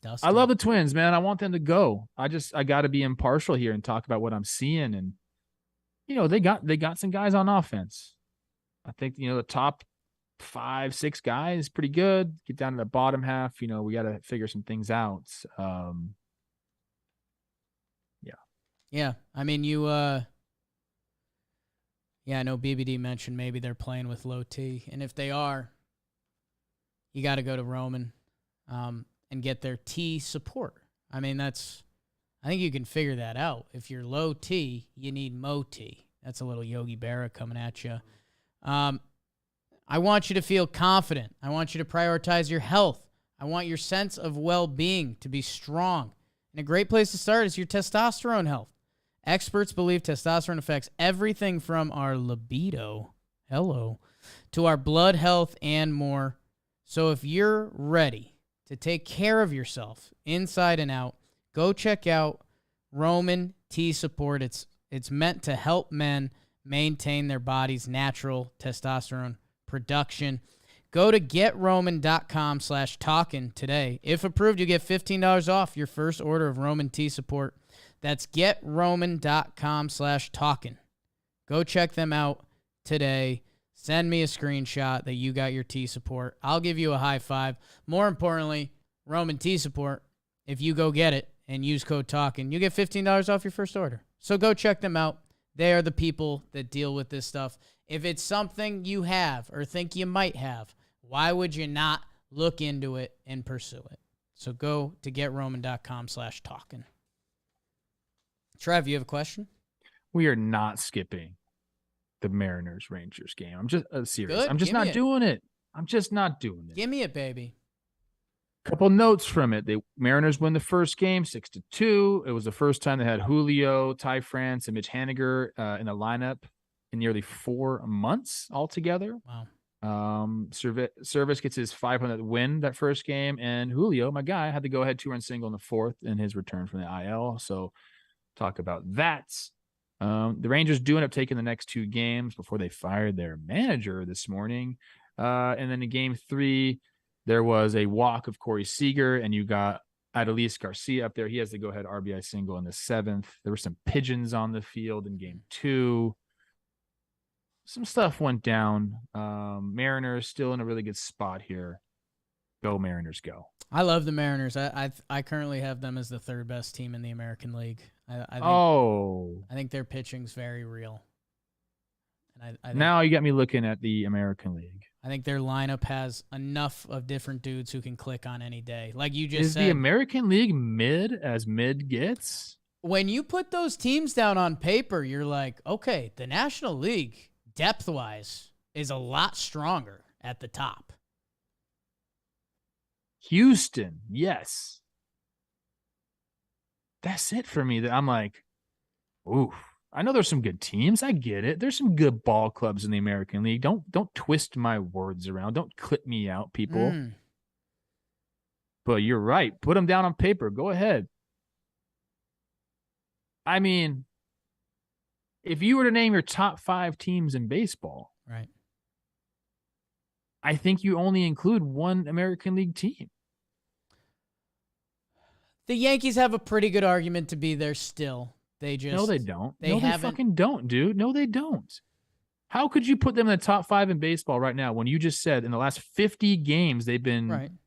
Dustin. I love the Twins, man. I want them to go. I got to be impartial here and talk about what I'm seeing. And, they got some guys on offense. I think, the top 5-6 guys is pretty good. Get down to the bottom half. We got to figure some things out. Yeah. I mean, I know BBD mentioned maybe they're playing with low T. And if they are, you got to go to Roman and get their T support. I mean, I think you can figure that out. If you're low T, you need Mo T. That's a little Yogi Berra coming at you. I want you to feel confident. I want you to prioritize your health. I want your sense of well-being to be strong. And a great place to start is your testosterone health. Experts believe testosterone affects everything from our libido, to our blood health and more. So if you're ready to take care of yourself inside and out, go check out Roman T Support. It's meant to help men maintain their body's natural testosterone production. Go to getroman.com/talkin today. If approved, you get $15 off your first order of Roman T Support. That's getroman.com/talkin. Go check them out today. Send me a screenshot that you got your T Support. I'll give you a high five. More importantly, Roman T Support, if you go get it and use code TALKIN, you get $15 off your first order. So go check them out. They are the people that deal with this stuff. If it's something you have or think you might have, why would you not look into it and pursue it? So go to getroman.com/talkin. Trev, you have a question? We are not skipping the Mariners-Rangers game. I'm just serious. Good. I'm just not doing it. I'm just not doing it. Give me it, baby. Couple notes from it. The Mariners win the first game 6-2. It was the first time they had Julio, Ty France, and Mitch Haniger in the lineup in nearly 4 months altogether. Wow. Service gets his 500th win that first game, and Julio, my guy, had to go ahead 2-run single in the fourth in his return from the IL. So talk about that. The Rangers do end up taking the next 2 games before they fired their manager this morning. And then in game 3, there was a walk of Corey Seager, and you got Adolis Garcia up there. He has the go-ahead RBI single in the 7th. There were some pigeons on the field in game 2. Some stuff went down. Mariners still in a really good spot here. Go Mariners, go. I love the Mariners. I currently have them as the 3rd best team in the American League. I think their pitching's very real. And I think, now you got me looking at the American League. I think their lineup has enough of different dudes who can click on any day. Like you just said. Is the American League mid as mid gets? When you put those teams down on paper, you're like, okay, the National League, depth-wise, is a lot stronger at the top. Houston, yes. That's it for me. That I'm like, oof. I know there's some good teams. I get it. There's some good ball clubs in the American League. Don't twist my words around. Don't clip me out, people. But you're right. Put them down on paper. Go ahead. I mean, if you were to name your top 5 teams in baseball, right? I think you only include one American League team. The Yankees have a pretty good argument to be there still. No, they don't. They fucking don't, dude. No, they don't. How could you put them in the top 5 in baseball right now when you just said in the last 50 games they've been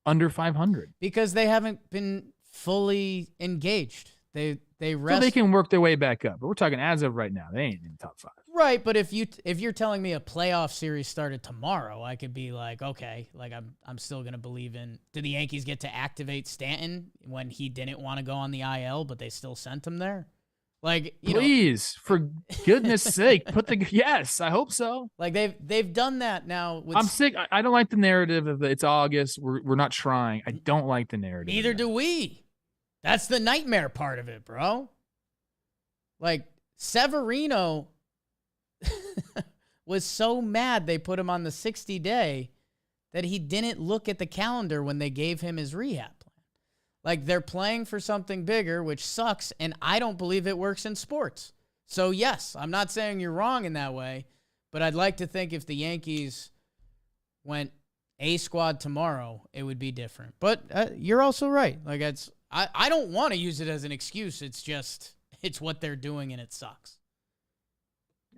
under 500? Because they haven't been fully engaged. They rest. So they can work their way back up. But we're talking as of right now. They ain't in the top 5. Right, but if you're telling me a playoff series started tomorrow, I could be like, okay, like I'm still gonna believe in. Did the Yankees get to activate Stanton when he didn't want to go on the IL, but they still sent him there? Like, please, for goodness sake, yes, I hope so. Like they've done that now. I'm sick. I don't like the narrative of it's August. We're not trying. I don't like the narrative. Neither do we. That's the nightmare part of it, bro. Like Severino was so mad they put him on the 60-day that he didn't look at the calendar when they gave him his rehab plan. Like, they're playing for something bigger, which sucks, and I don't believe it works in sports. So, yes, I'm not saying you're wrong in that way, But I'd like to think if the Yankees went A squad tomorrow, it would be different. But you're also right. Like I don't want to use it as an excuse. It's what they're doing, and it sucks.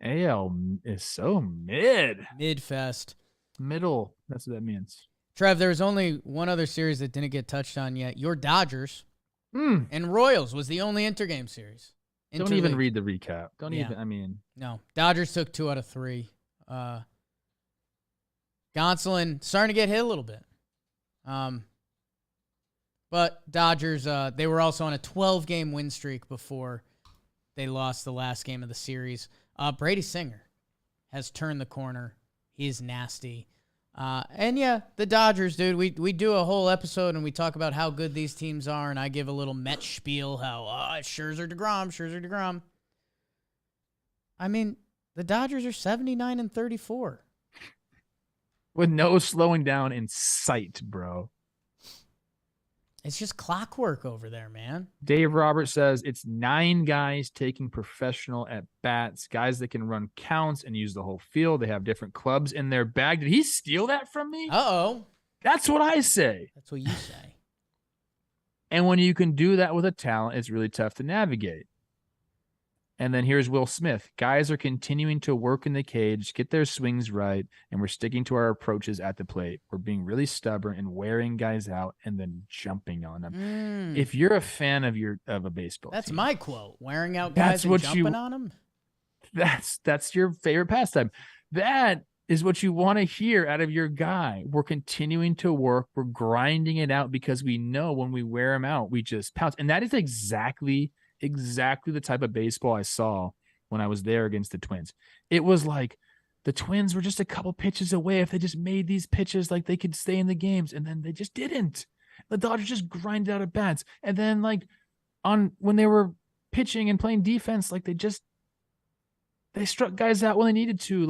AL is so mid. Mid-fest. Middle. That's what that means. Trev, there was only one other series that didn't get touched on yet. Your Dodgers and Royals was the only intergame series. Don't even read the recap. No. Dodgers took 2 out of 3. Gonsolin starting to get hit a little bit. But Dodgers, they were also on a 12-game win streak before they lost the last game of the series. Brady Singer has turned the corner. He is nasty. And yeah, the Dodgers, dude, we do a whole episode and we talk about how good these teams are, and I give a little Met spiel, how Scherzer DeGrom. I mean, the Dodgers are 79-34. With no slowing down in sight, bro. It's just clockwork over there, man. Dave Roberts says it's 9 guys taking professional at bats, guys that can run counts and use the whole field. They have different clubs in their bag. Did he steal that from me? Uh-oh. That's what I say. That's what you say. And when you can do that with a talent, it's really tough to navigate. And then here's Will Smith. Guys are continuing to work in the cage, get their swings right, and we're sticking to our approaches at the plate. We're being really stubborn and wearing guys out and then jumping on them. If you're a fan of a baseball That's team, my quote. Wearing out guys and jumping on them? That's your favorite pastime. That is what you want to hear out of your guy. We're continuing to work. We're grinding it out because we know when we wear him out, we just pounce. And that is exactly the type of baseball I saw when I was there against the Twins. It was like the Twins were just a couple pitches away. If they just made these pitches, like they could stay in the games, and then they just didn't. The Dodgers just grinded out at bats. And then when they were pitching and playing defense, like they struck guys out when they needed to.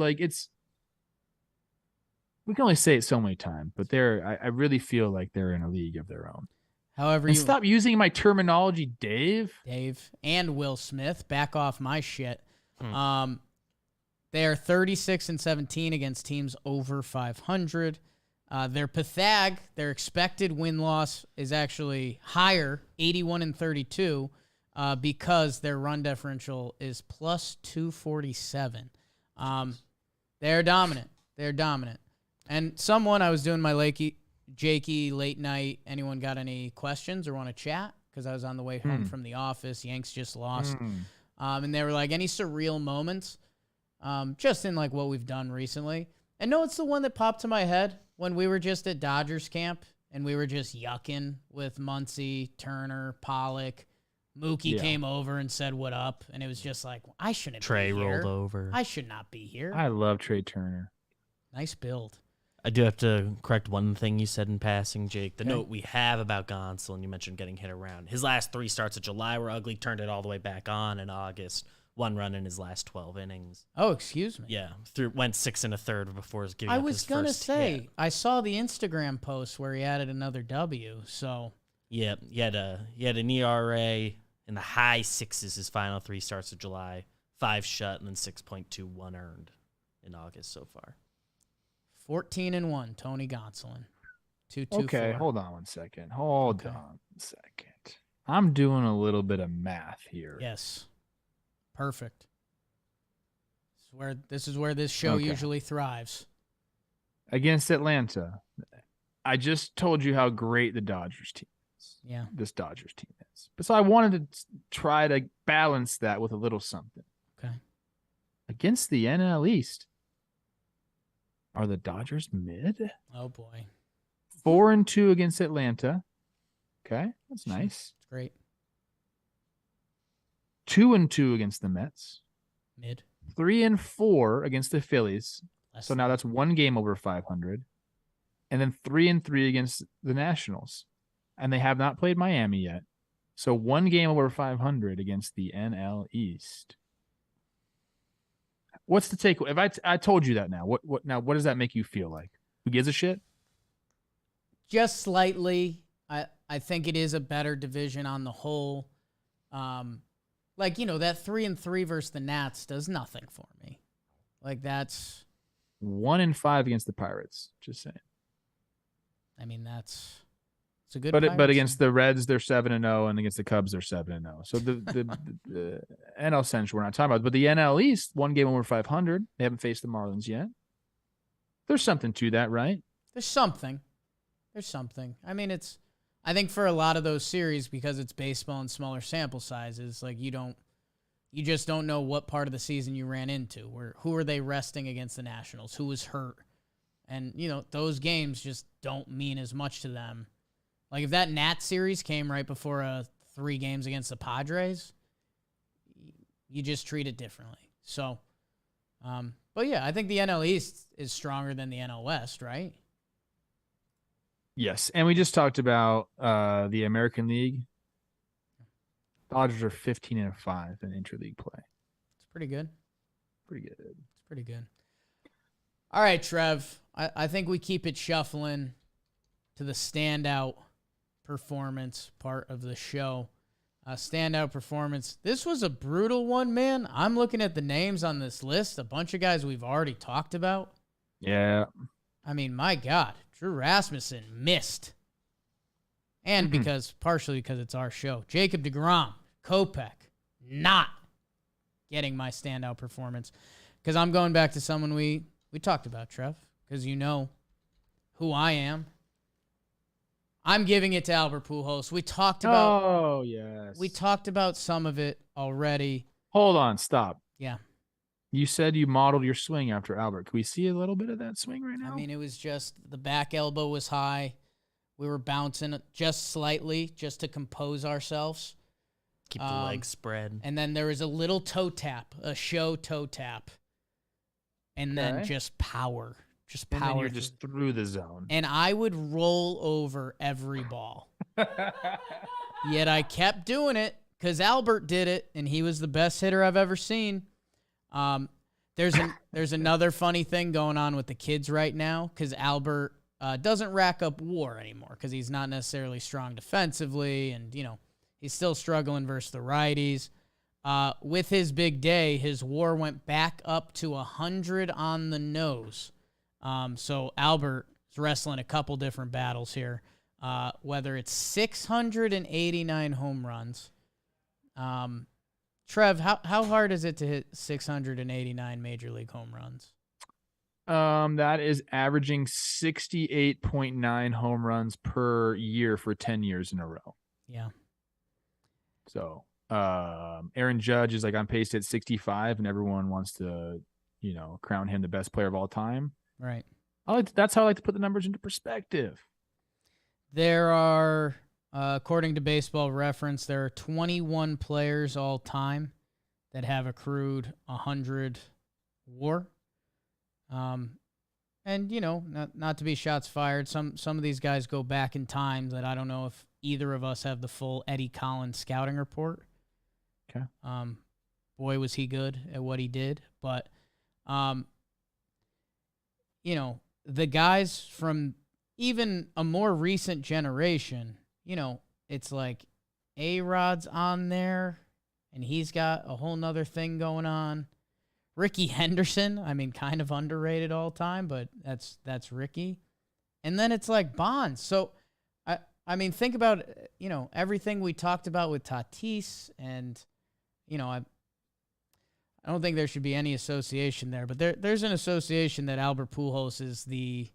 We can only say it so many times, but I really feel like they're in a league of their own. However, stop using my terminology, Dave. Dave and Will Smith, back off my shit. They are 36-17 against teams over 500. Their PTHAG, their expected win-loss, is actually higher, 81-32, because their run differential is plus 247. They're dominant. And I was doing my Jakey late night. Anyone got any questions or want to chat? Because I was on the way home from the office. Yanks just lost. And they were like, any surreal moments? Just in what we've done recently. And no, it's the one that popped to my head when we were just at Dodgers camp and we were just yucking with Muncy, Turner, Pollock. Mookie came over and said, "What up?" And it was just like, I shouldn't Trey be here. rolled over. I should not be here. I love Trey Turner. Nice build. I do have to correct one thing you said in passing, Jake. The note we have about Gonsolin, you mentioned getting hit around. His last 3 starts of July were ugly, turned it all the way back on in August. 1 run in his last 12 innings. Oh, excuse me. Yeah, went 6 1/3 before giving up his first hit. I was going to say, I saw the Instagram post where he added another W, so. Yeah, he had an ERA in the high 6s his final 3 starts of July. 5 shut and then 6.21 earned in August so far. 14-1, Tony Gonsolin. 2-2-4. Okay, hold on one second. I'm doing a little bit of math here. Yes. Perfect. This is where this show usually thrives. Against Atlanta, I just told you how great the Dodgers team is. Yeah. This Dodgers team is. But so I wanted to try to balance that with a little something. Okay. Against the NL East, are the Dodgers mid? Oh, boy. 4-2 against Atlanta. Okay, that's nice. It's great. 2-2 against the Mets. Mid. 3-4 against the Phillies. So now that's 1 game over 500. And then 3-3 against the Nationals. And they have not played Miami yet. So 1 game over 500 against the NL East. What's the takeaway? If I told you that now, what does that make you feel like? Who gives a shit? Just slightly. I think it is a better division on the whole. That 3-3 versus the Nats does nothing for me. Like that's 1-5 against the Pirates. Just saying. I mean, it's a good. But against the Reds, they're 7-0, and against the Cubs, they're 7-0. So the NL Central we're not talking about, but the NL East, one game over 500. They haven't faced the Marlins yet. There's something to that, right? There's something. I mean, I think for a lot of those series, because it's baseball and smaller sample sizes, like you just don't know what part of the season you ran into. Who are they resting against the Nationals? Who was hurt? And, those games just don't mean as much to them. Like, if that Nat series came right before 3 games against the Padres, you just treat it differently. So, but yeah, I think the NL East is stronger than the NL West, right? Yes, and we just talked about the American League. Dodgers are 15-5 in interleague play. It's pretty good. It's pretty good. All right, Trev. I think we keep it shuffling to the standout performance part of the show. Standout performance. This was a brutal one, man. I'm looking at the names on this list. A bunch of guys we've already talked about. Yeah. I mean, my God. Drew Rasmussen missed. And partially because it's our show. Jacob deGrom, Kopech, not getting my standout performance. Because I'm going back to someone we talked about, Trev. Because you know who I am. I'm giving it to Albert Pujols. We talked about. Oh, yes. We talked about some of it already. Hold on, stop. Yeah. You said you modeled your swing after Albert. Can we see a little bit of that swing right now? I mean, it was just the back elbow was high. We were bouncing just slightly just to compose ourselves. Keep the legs spread. And then there was a little toe tap, a show toe tap. And then just power. Just power. And then you're just through the zone. And I would roll over every ball. Yet I kept doing it because Albert did it, and he was the best hitter I've ever seen. There's another funny thing going on with the kids right now because Albert doesn't rack up WAR anymore because he's not necessarily strong defensively, and he's still struggling versus the righties. With his big day, his WAR went back up to 100 on the nose. So Albert is wrestling a couple different battles here, whether it's 689 home runs. Trev, how hard is it to hit 689 major league home runs? That is averaging 68.9 home runs per year for 10 years in a row. Yeah. So, Aaron Judge is like on pace at 65, and everyone wants to, crown him the best player of all time. Right. That's how I like to put the numbers into perspective. There are, according to Baseball Reference, there are 21 players all time that have accrued 100 WAR. And not to be shots fired. Some of these guys go back in time that I don't know if either of us have the full Eddie Collins scouting report. Okay. Boy, was he good at what he did. But, the guys from even a more recent generation, it's like A-Rod's on there, and he's got a whole nother thing going on. Ricky Henderson, I mean, kind of underrated all time, but that's Ricky. And then it's like Bonds. So, I mean, think about, everything we talked about with Tatis, and, I don't think there should be any association there, but there's an association that Albert Pujols is the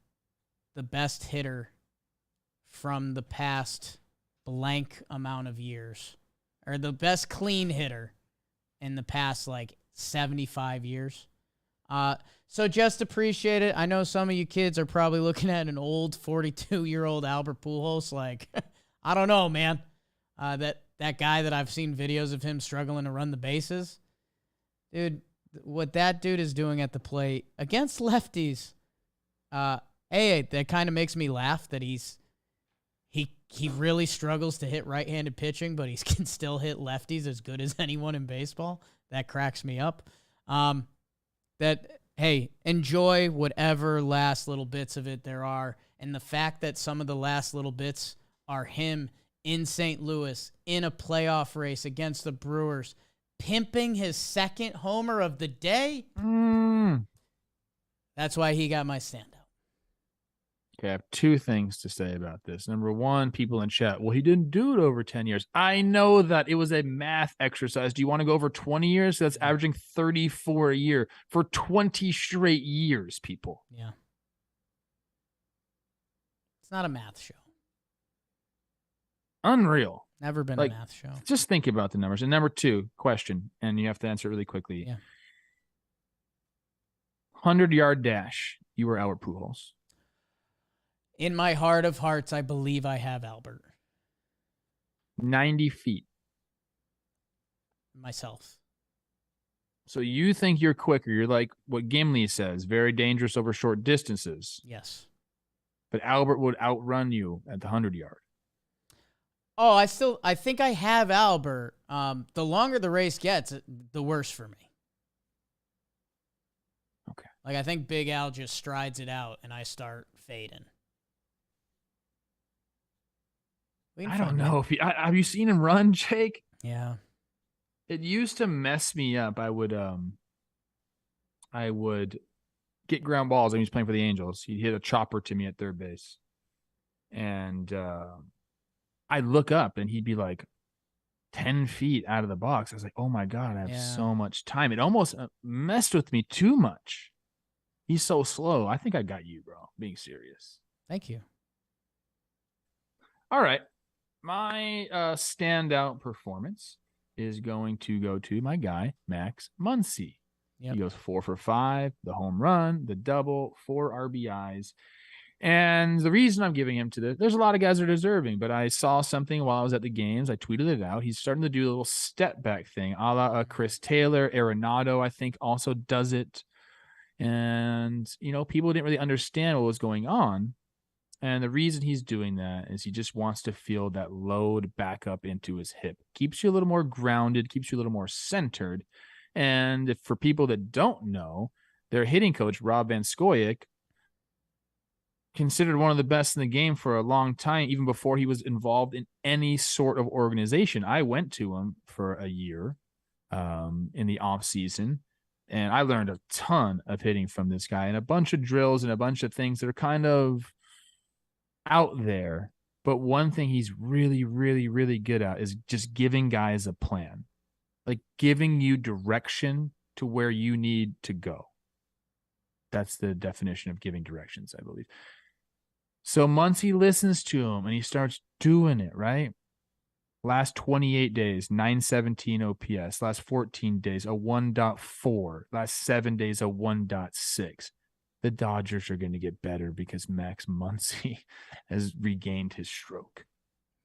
best hitter from the past blank amount of years, or the best clean hitter in the past, 75 years. So just appreciate it. I know some of you kids are probably looking at an old 42-year-old Albert Pujols. I don't know, man. That guy that I've seen videos of him struggling to run the bases. Dude, what that dude is doing at the plate against lefties, that kind of makes me laugh that he really struggles to hit right-handed pitching, but he can still hit lefties as good as anyone in baseball. That cracks me up. Enjoy whatever last little bits of it there are. And the fact that some of the last little bits are him in St. Louis in a playoff race against the Brewers, pimping his second homer of the day. That's why he got my standout. Okay, I have two things to say about this. Number one, people in chat, well, he didn't do it over 10 years. I know that it was a math exercise. Do you want to go over 20 years? That's averaging 34 a year for 20 straight years, people. Yeah. It's not a math show. Unreal. Never been a math show. Just think about the numbers. And number two, question, and you have to answer it really quickly. Yeah. 100-yard dash. You were Albert Pujols. In my heart of hearts, I believe I have Albert. 90 feet. Myself. So you think you're quicker. You're like what Gimli says, very dangerous over short distances. Yes. But Albert would outrun you at the 100-yard. Oh, I think I have Albert. The longer the race gets, the worse for me. Okay. Like, I think Big Al just strides it out, and I start fading. I don't know if have you seen him run, Jake? Yeah. It used to mess me up. I would get ground balls. I was playing for the Angels. He'd hit a chopper to me at third base. And I'd look up and he'd be like 10 feet out of the box. I was like, oh my God, I have so much time. It almost messed with me too much. He's so slow. I think I got you, bro. Being serious. Thank you. All right. My standout performance is going to go to my guy, Max Muncy. Yep. He goes 4 for 5, the home run, the double, 4 RBIs. And the reason I'm giving him to this, there's a lot of guys that are deserving, but I saw something while I was at the games. I tweeted it out. He's starting to do a little step back thing, a la Chris Taylor. Arenado, I think, also does it. And, people didn't really understand what was going on. And the reason he's doing that is he just wants to feel that load back up into his hip. Keeps you a little more grounded, keeps you a little more centered. And for people that don't know, their hitting coach, Rob Van Scoyoc, considered one of the best in the game for a long time, even before he was involved in any sort of organization. I went to him for a year in the off season, and I learned a ton of hitting from this guy and a bunch of drills and a bunch of things that are kind of out there. But one thing he's really, really, really good at is just giving guys a plan, like giving you direction to where you need to go. That's the definition of giving directions, I believe. So Muncy listens to him and he starts doing it, right? Last 28 days, 917 OPS. Last 14 days, a 1.4. Last 7 days, a 1.6. The Dodgers are going to get better because Max Muncy has regained his stroke.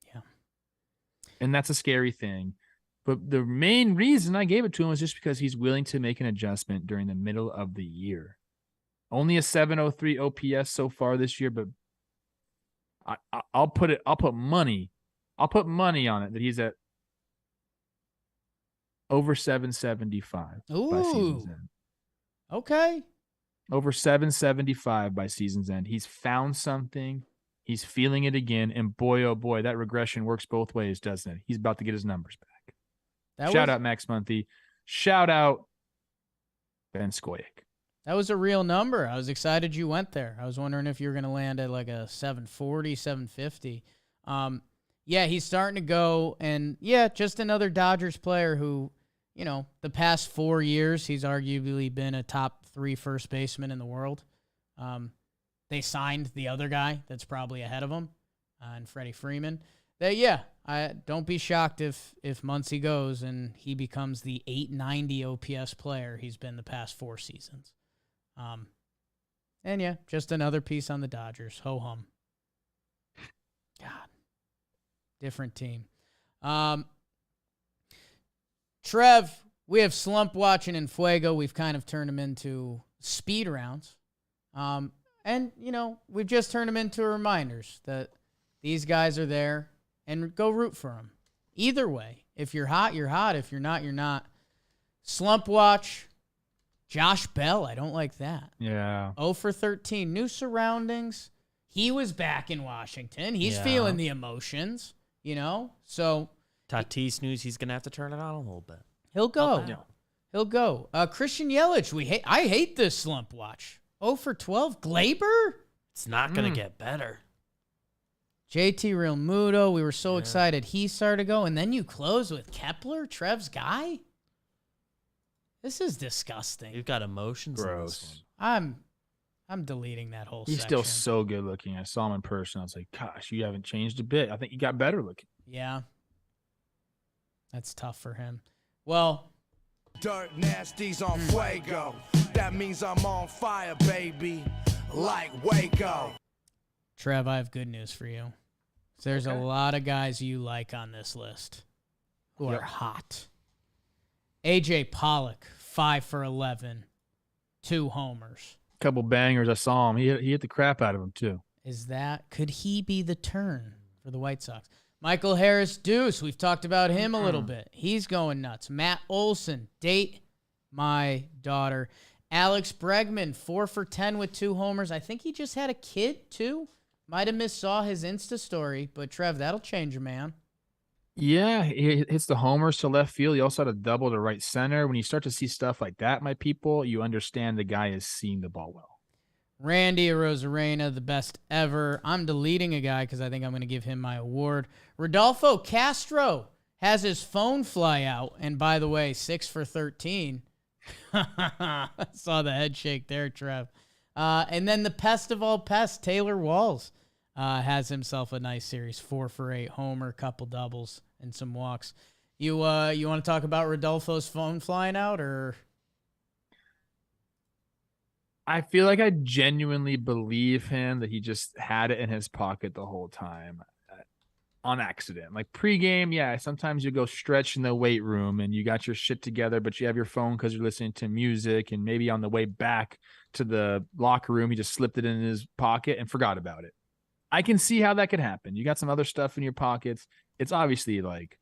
Yeah. And that's a scary thing. But the main reason I gave it to him was just because he's willing to make an adjustment during the middle of the year. Only a 703 OPS so far this year, but I'll put money on it that he's at over 775 by season's end. Okay. Over 775 by season's end. He's found something. He's feeling it again. And boy, oh boy, that regression works both ways, doesn't it? He's about to get his numbers back. Shout out Max Muncy. Shout out Van Scoyoc. That was a real number. I was excited you went there. I was wondering if you were going to land at like a 740, 750. Yeah, he's starting to go. And yeah, just another Dodgers player who, the past 4 years, he's arguably been a top 3 first baseman in the world. They signed the other guy that's probably ahead of him, and Freddie Freeman. I don't be shocked if Muncy goes and he becomes the 890 OPS player he's been the past 4 seasons. And yeah, just another piece on the Dodgers. Ho hum. God, different team. Trev, we have Slump watching in Fuego. We've kind of turned them into speed rounds. And, we've just turned them into reminders that these guys are there and go root for them. Either way, if you're hot, you're hot. If you're not, you're not. Slump watch. Josh Bell, I don't like that. Yeah. 0 for 13. New surroundings. He was back in Washington. He's feeling the emotions, So Tatis news he's going to have to turn it on a little bit. He'll go. He'll go. Christian Yelich, I hate this Slump watch. 0 for 12. Glaber? It's not going to get better. JT Real Muto. We were so excited he started to go. And then you close with Kepler, Trev's guy? This is disgusting. You've got emotions in this Gross. one. I'm deleting that whole He's section. still so good looking. I saw him in person. I was like, gosh, you haven't changed a bit. I think you got better looking. Yeah. That's tough for him. Well, Dirt nasties on Fuego. That means I'm on fire, baby. Like Waco. Trev, I have good news for you. There's a lot of guys you like on this list who are hot. AJ Pollock, 5 for 11, 2 homers. Couple bangers. I saw him. He hit the crap out of him too. Could he be the turn for the White Sox? Michael Harris Deuce, we've talked about him a little bit. He's going nuts. Matt Olson, date my daughter. Alex Bregman, 4 for 10 with 2 homers. I think he just had a kid too. Might have missaw his Insta story, but Trev, that'll change a man. Yeah, he hits the homers to left field. He also had a double to right center. When you start to see stuff like that, my people, you understand the guy is seeing the ball well. Randy Arozarena, the best ever. I'm deleting a guy because I think I'm going to give him my award. Rodolfo Castro has his phone fly out. And by the way, 6 for 13. Saw the head shake there, Trev. And then the pest of all pests, Taylor Walls, has himself a nice series. 4 for 8 homer, couple doubles, and some walks. You want to talk about Rodolfo's phone flying out, or? I feel like I genuinely believe him that he just had it in his pocket the whole time on accident. Like pregame, yeah, sometimes you go stretch in the weight room and you got your shit together, but you have your phone because you're listening to music, and maybe on the way back to the locker room, he just slipped it in his pocket and forgot about it. I can see how that could happen. You got some other stuff in your pockets. It's obviously like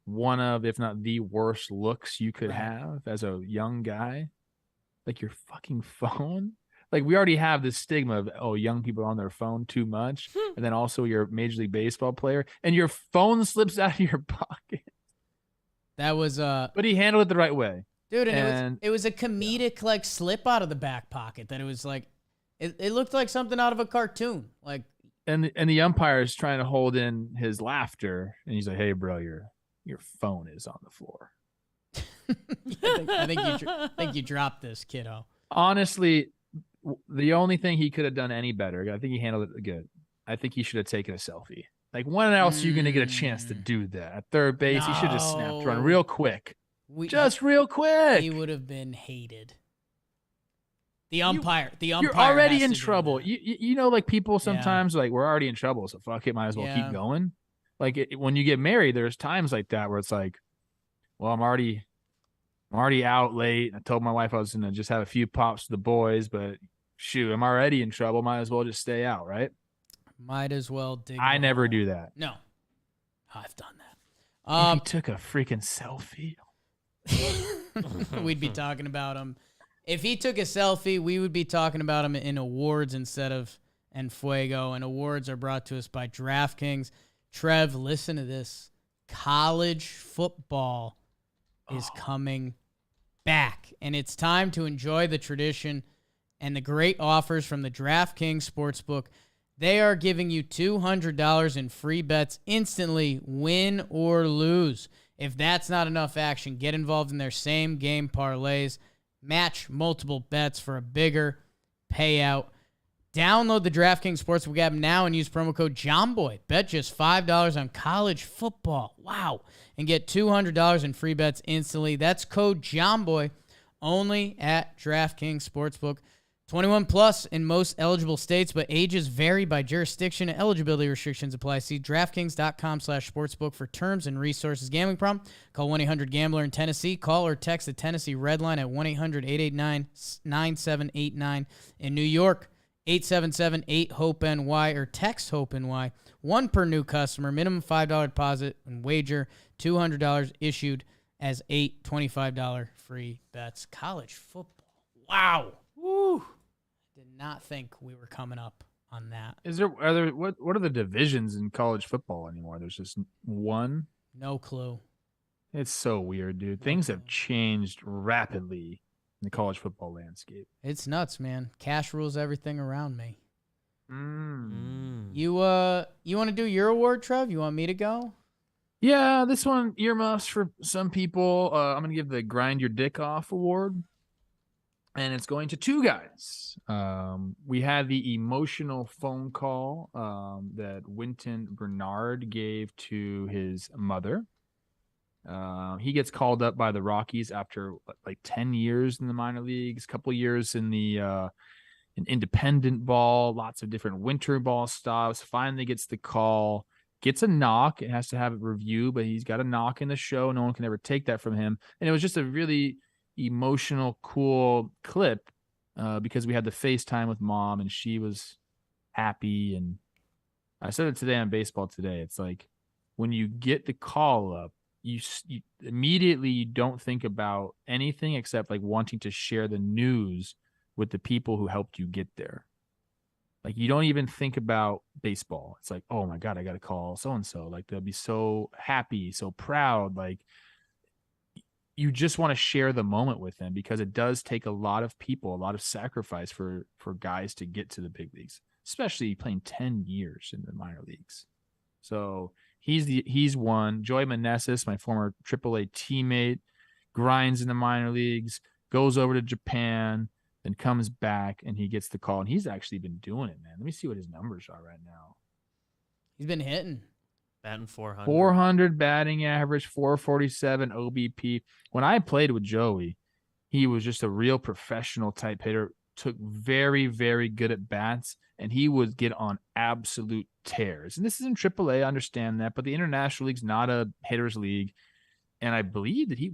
one of, if not the worst looks you could have as a young guy. Like your fucking phone. Like we already have this stigma of, oh, young people are on their phone too much. And then also you're a Major League Baseball player and your phone slips out of your pocket. That was but he handled it the right way. Dude, and it was a comedic like slip out of the back pocket that it was like it looked like something out of a cartoon. Like and the umpire is trying to hold in his laughter, and he's like, "Hey, bro, your phone is on the floor." I think you dropped this, kiddo. Honestly, the only thing he could have done any better, I think he handled it good. I think he should have taken a selfie. Like, when else are you going to get a chance to do that? At third base, he should have just snapped one real quick. Real quick. He would have been hated. The umpire. You're already in trouble. You know, like people sometimes like, we're already in trouble, so fuck it, might as well keep going. Like when you get married, there's times like that where it's like, well, I'm already out late. I told my wife I was going to just have a few pops with the boys, but shoot, I'm already in trouble. Might as well just stay out, right? Might as well dig. I never do that. No, I've done that. He took a freaking selfie. We'd be talking about him. If he took a selfie, we would be talking about him in awards instead of en Fuego. And awards are brought to us by DraftKings. Trev, listen to this. College football is coming back, and it's time to enjoy the tradition and the great offers from the DraftKings Sportsbook. They are giving you $200 in free bets instantly, win or lose. If that's not enough action, get involved in their same game parlays. Match multiple bets for a bigger payout. Download the DraftKings Sportsbook app now and use promo code JOHNBOY. Bet just $5 on college football. Wow. And get $200 in free bets instantly. That's code JOHNBOY only at DraftKings Sportsbook. 21 plus in most eligible states, but ages vary by jurisdiction. Eligibility restrictions apply. See DraftKings.com/sportsbook for terms and resources. Gambling problem? Call 1-800-GAMBLER in Tennessee. Call or text the Tennessee Red Line at 1-800-889-9789. In New York, 877-8-HOPE-NY or text HOPE-NY. One per new customer. Minimum $5 deposit and wager. $200 issued as 8 $25 free bets. College football. Wow. Woo. Did not think we were coming up on that. What are the divisions in college football anymore? There's just one. No clue. It's so weird, dude. Things have changed rapidly the college football landscape. It's nuts, man. Cash rules everything around me. You want to do your award, Trev? You want me to go? Yeah, this one earmuffs for some people. I'm going to give the Grind Your Dick Off award. And it's going to two guys. We had the emotional phone call that Wynton Bernard gave to his mother. He gets called up by the Rockies after like 10 years in the minor leagues, a couple years in the in independent ball, lots of different winter ball stops. Finally gets the call, gets a knock. It has to have it reviewed, but he's got a knock in the show. No one can ever take that from him. And it was just a really emotional, cool clip because we had the FaceTime with mom and she was happy. And I said it today on Baseball Today. It's like when you get the call up, you immediately you don't think about anything except like wanting to share the news with the people who helped you get there. Like you don't even think about baseball. It's like, oh my God, I got to call so-and-so. Like they'll be so happy, so proud. Like you just want to share the moment with them because it does take a lot of people, a lot of sacrifice for guys to get to the big leagues, especially playing 10 years in the minor leagues. So he's one. Joey Meneses, my former AAA teammate, grinds in the minor leagues, goes over to Japan, then comes back and he gets the call. And he's actually been doing it, man. Let me see what his numbers are right now. He's been hitting. Batting 400. 400 batting average, 447 OBP. When I played with Joey, he was just a real professional type hitter, took very, very good at bats, and he would get on absolute tears. And this is in AAA, I understand that, but the International League's not a hitter's league. And I believe that he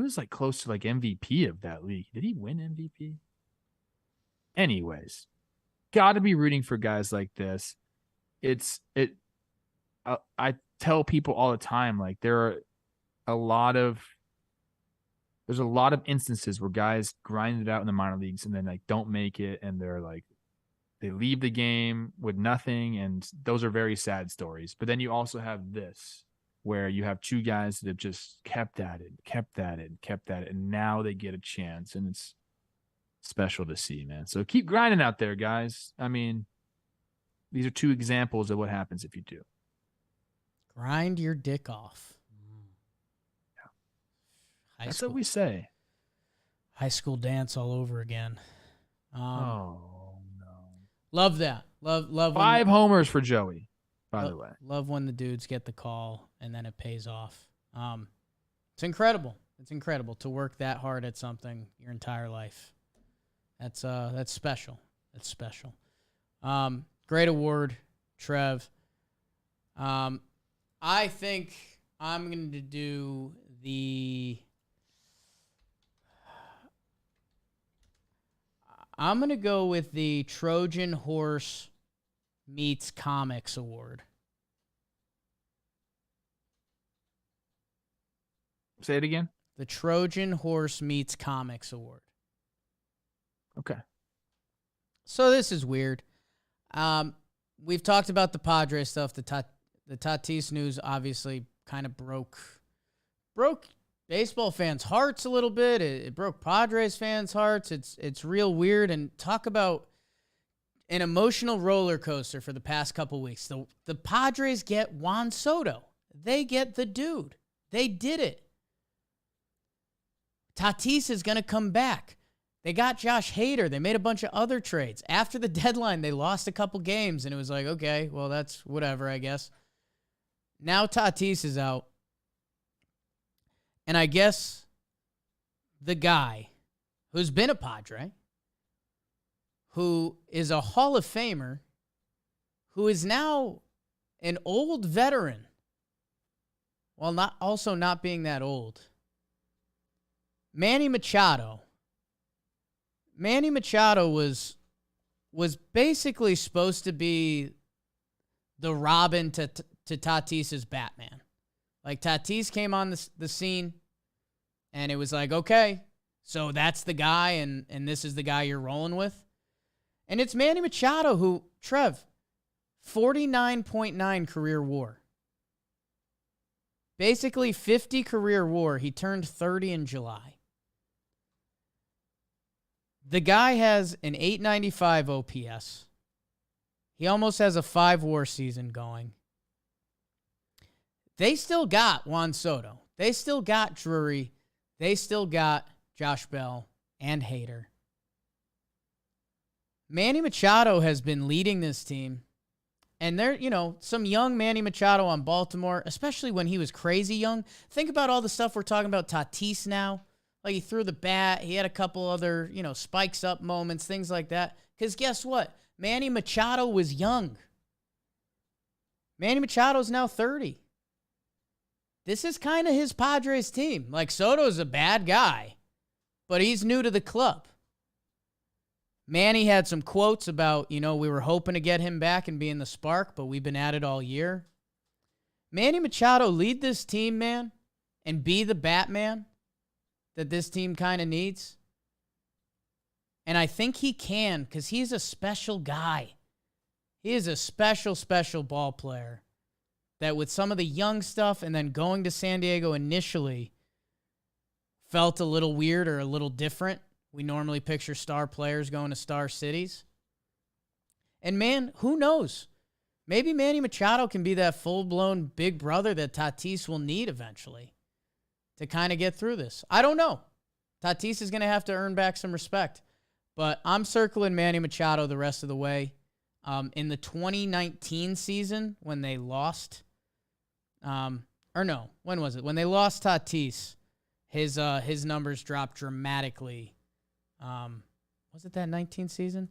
was like close to like MVP of that league. Did he win MVP? Anyways, got to be rooting for guys like this. I tell people all the time, like there's a lot of instances where guys grind it out in the minor leagues and then like don't make it, and they're like they leave the game with nothing, and those are very sad stories. But then you also have this where you have two guys that have just kept at it, and now they get a chance, and it's special to see, man. So keep grinding out there, guys. I mean, these are two examples of what happens if you do. Grind your dick off. Yeah. That's what we say. High school dance all over again. Oh, no. Love that. Love 5 homers for Joey, by the way. Love when the dudes get the call and then it pays off. It's incredible. It's incredible to work that hard at something your entire life. That's special. That's special. Great award, Trev. I think I'm going to do I'm going to go with the Trojan Horse Meets Comics Award. Say it again. The Trojan Horse Meets Comics Award. Okay. So this is weird. We've talked about the Padres stuff. The Tatis news obviously kind of broke baseball fans' hearts a little bit. It broke Padres fans' hearts. It's real weird. And talk about an emotional roller coaster for the past couple weeks. The Padres get Juan Soto. They get the dude. They did it. Tatis is going to come back. They got Josh Hader. They made a bunch of other trades. After the deadline, they lost a couple games, and it was like, okay, well, that's whatever, I guess. Now Tatis is out. And I guess the guy who's been a Padre, who is a Hall of Famer, who is now an old veteran, while not being that old, Manny Machado. Manny Machado was basically supposed to be the Robin to Tatis's Batman. Like, Tatis came on the scene, and it was like, okay, so that's the guy, and this is the guy you're rolling with. And it's Manny Machado who, Trev, 49.9 career WAR. Basically 50 career WAR. He turned 30 in July. The guy has an 895 OPS. He almost has a 5-WAR season going. They still got Juan Soto. They still got Drury. They still got Josh Bell and Hader. Manny Machado has been leading this team. And there, some young Manny Machado on Baltimore, especially when he was crazy young. Think about all the stuff we're talking about Tatis now. Like he threw the bat. He had a couple other, spikes up moments, things like that. Because guess what? Manny Machado was young. Manny Machado's now 30. This is kind of his Padres team. Like Soto's a bad guy, but he's new to the club. Manny had some quotes about, we were hoping to get him back and be in the spark, but we've been at it all year. Manny Machado lead this team, man, and be the Batman that this team kind of needs. And I think he can because he's a special guy. He is a special, special ball player that with some of the young stuff and then going to San Diego initially felt a little weird or a little different. We normally picture star players going to star cities. And man, who knows? Maybe Manny Machado can be that full-blown big brother that Tatis will need eventually to kind of get through this. I don't know. Tatis is going to have to earn back some respect. But I'm circling Manny Machado the rest of the way. In the 2019 season, when they lost, when was it? When they lost Tatis, his numbers dropped dramatically. Was it that 19 season?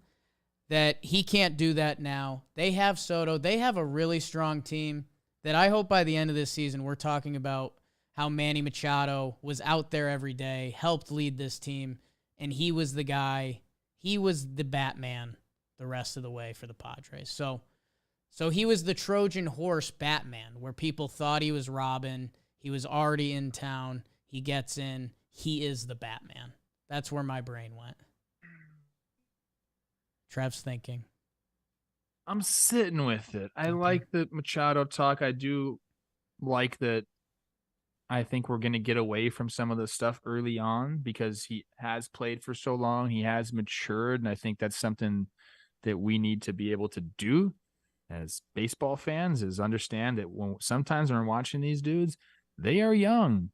That he can't do that now. They have Soto. They have a really strong team that I hope by the end of this season we're talking about how Manny Machado was out there every day, helped lead this team, and he was the guy. He was the Batman the rest of the way for the Padres. So he was the Trojan horse Batman where people thought he was Robin. He was already in town. He gets in. He is the Batman. That's where my brain went. Trev's thinking. I'm sitting with it. I like the Machado talk. I do like that. I think we're going to get away from some of the stuff early on because he has played for so long. He has matured, and I think that's something that we need to be able to do as baseball fans is understand that sometimes when we're watching these dudes, they are young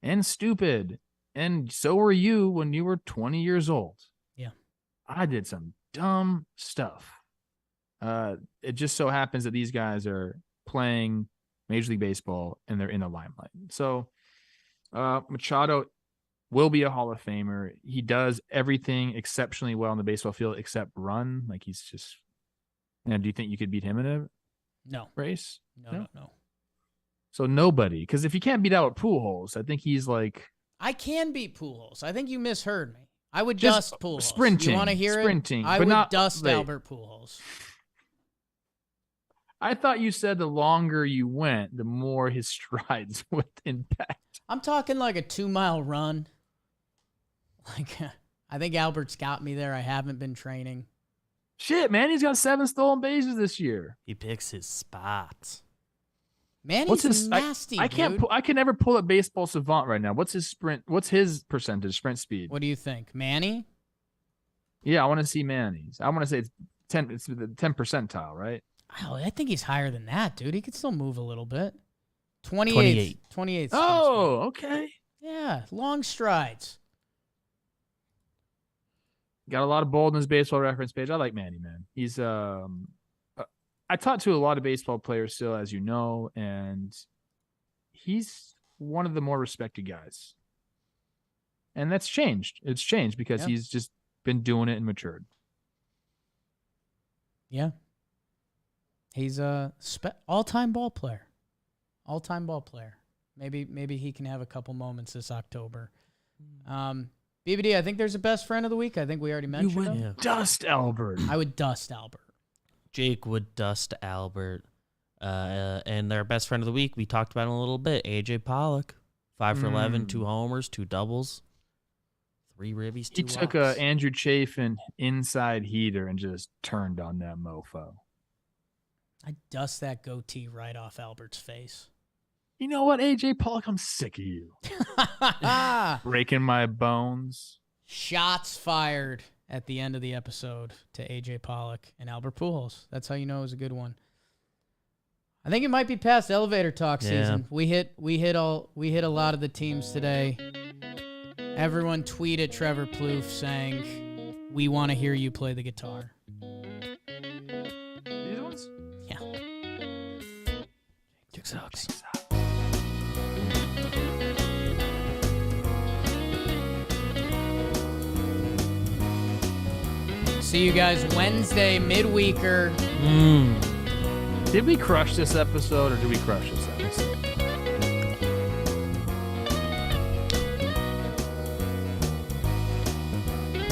and stupid. And so were you when you were 20 years old. Yeah. I did some dumb stuff. It just so happens that these guys are playing Major League Baseball and they're in the limelight. So Machado will be a Hall of Famer. He does everything exceptionally well on the baseball field except run. Like he's just. Now, do you think you could beat him in a race? No. So nobody, because if you can't beat out Pujols, I think he's like. I can beat Pujols. I think you misheard me. I would just dust Pujols. Sprinting. You want to hear sprinting, it? I but would not dust late. Albert Pujols. I thought you said the longer you went, the more his strides would impact. I'm talking like a 2-mile run. Like, I think Albert's got me there. I haven't been training. Shit, man, he's got 7 stolen bases this year. He picks his spots. Man, What's he's his nasty. I can't. Dude. I can never pull up Baseball Savant right now. What's his sprint? What's his percentage sprint speed? What do you think, Manny? Yeah, I want to see Manny's. I want to say it's 10. It's the 10 percentile, right? Oh, I think he's higher than that, dude. He could still move a little bit. 28. 28. Oh, okay. Yeah, long strides. Got a lot of bold in his baseball reference page. I like Manny, man. He's I talk to a lot of baseball players still, as you know, and he's one of the more respected guys. And that's changed. It's changed because he's just been doing it and matured. Yeah. He's a all-time ball player. All-time ball player. Maybe he can have a couple moments this October. BBD, I think there's a best friend of the week. I think we already mentioned him. Yeah. Dust Albert. I would dust Albert. Jake would dust Albert. And their best friend of the week, we talked about him a little bit, AJ Pollock. 5 for 11, 2 homers, 2 doubles, 3 ribbies, 2 He took walks. a Andrew Chafin inside heater and just turned on that mofo. I'd dust that goatee right off Albert's face. You know what, AJ Pollock? I'm sick of you. Breaking my bones. Shots fired at the end of the episode to AJ Pollock and Albert Pujols. That's how you know it was a good one. I think it might be past elevator talk season. We hit a lot of the teams today. Everyone tweeted Trevor Plouffe saying, "We want to hear you play the guitar." These ones? Yeah. Jig sucks. See you guys Wednesday, midweeker. Did we crush this episode or did we crush this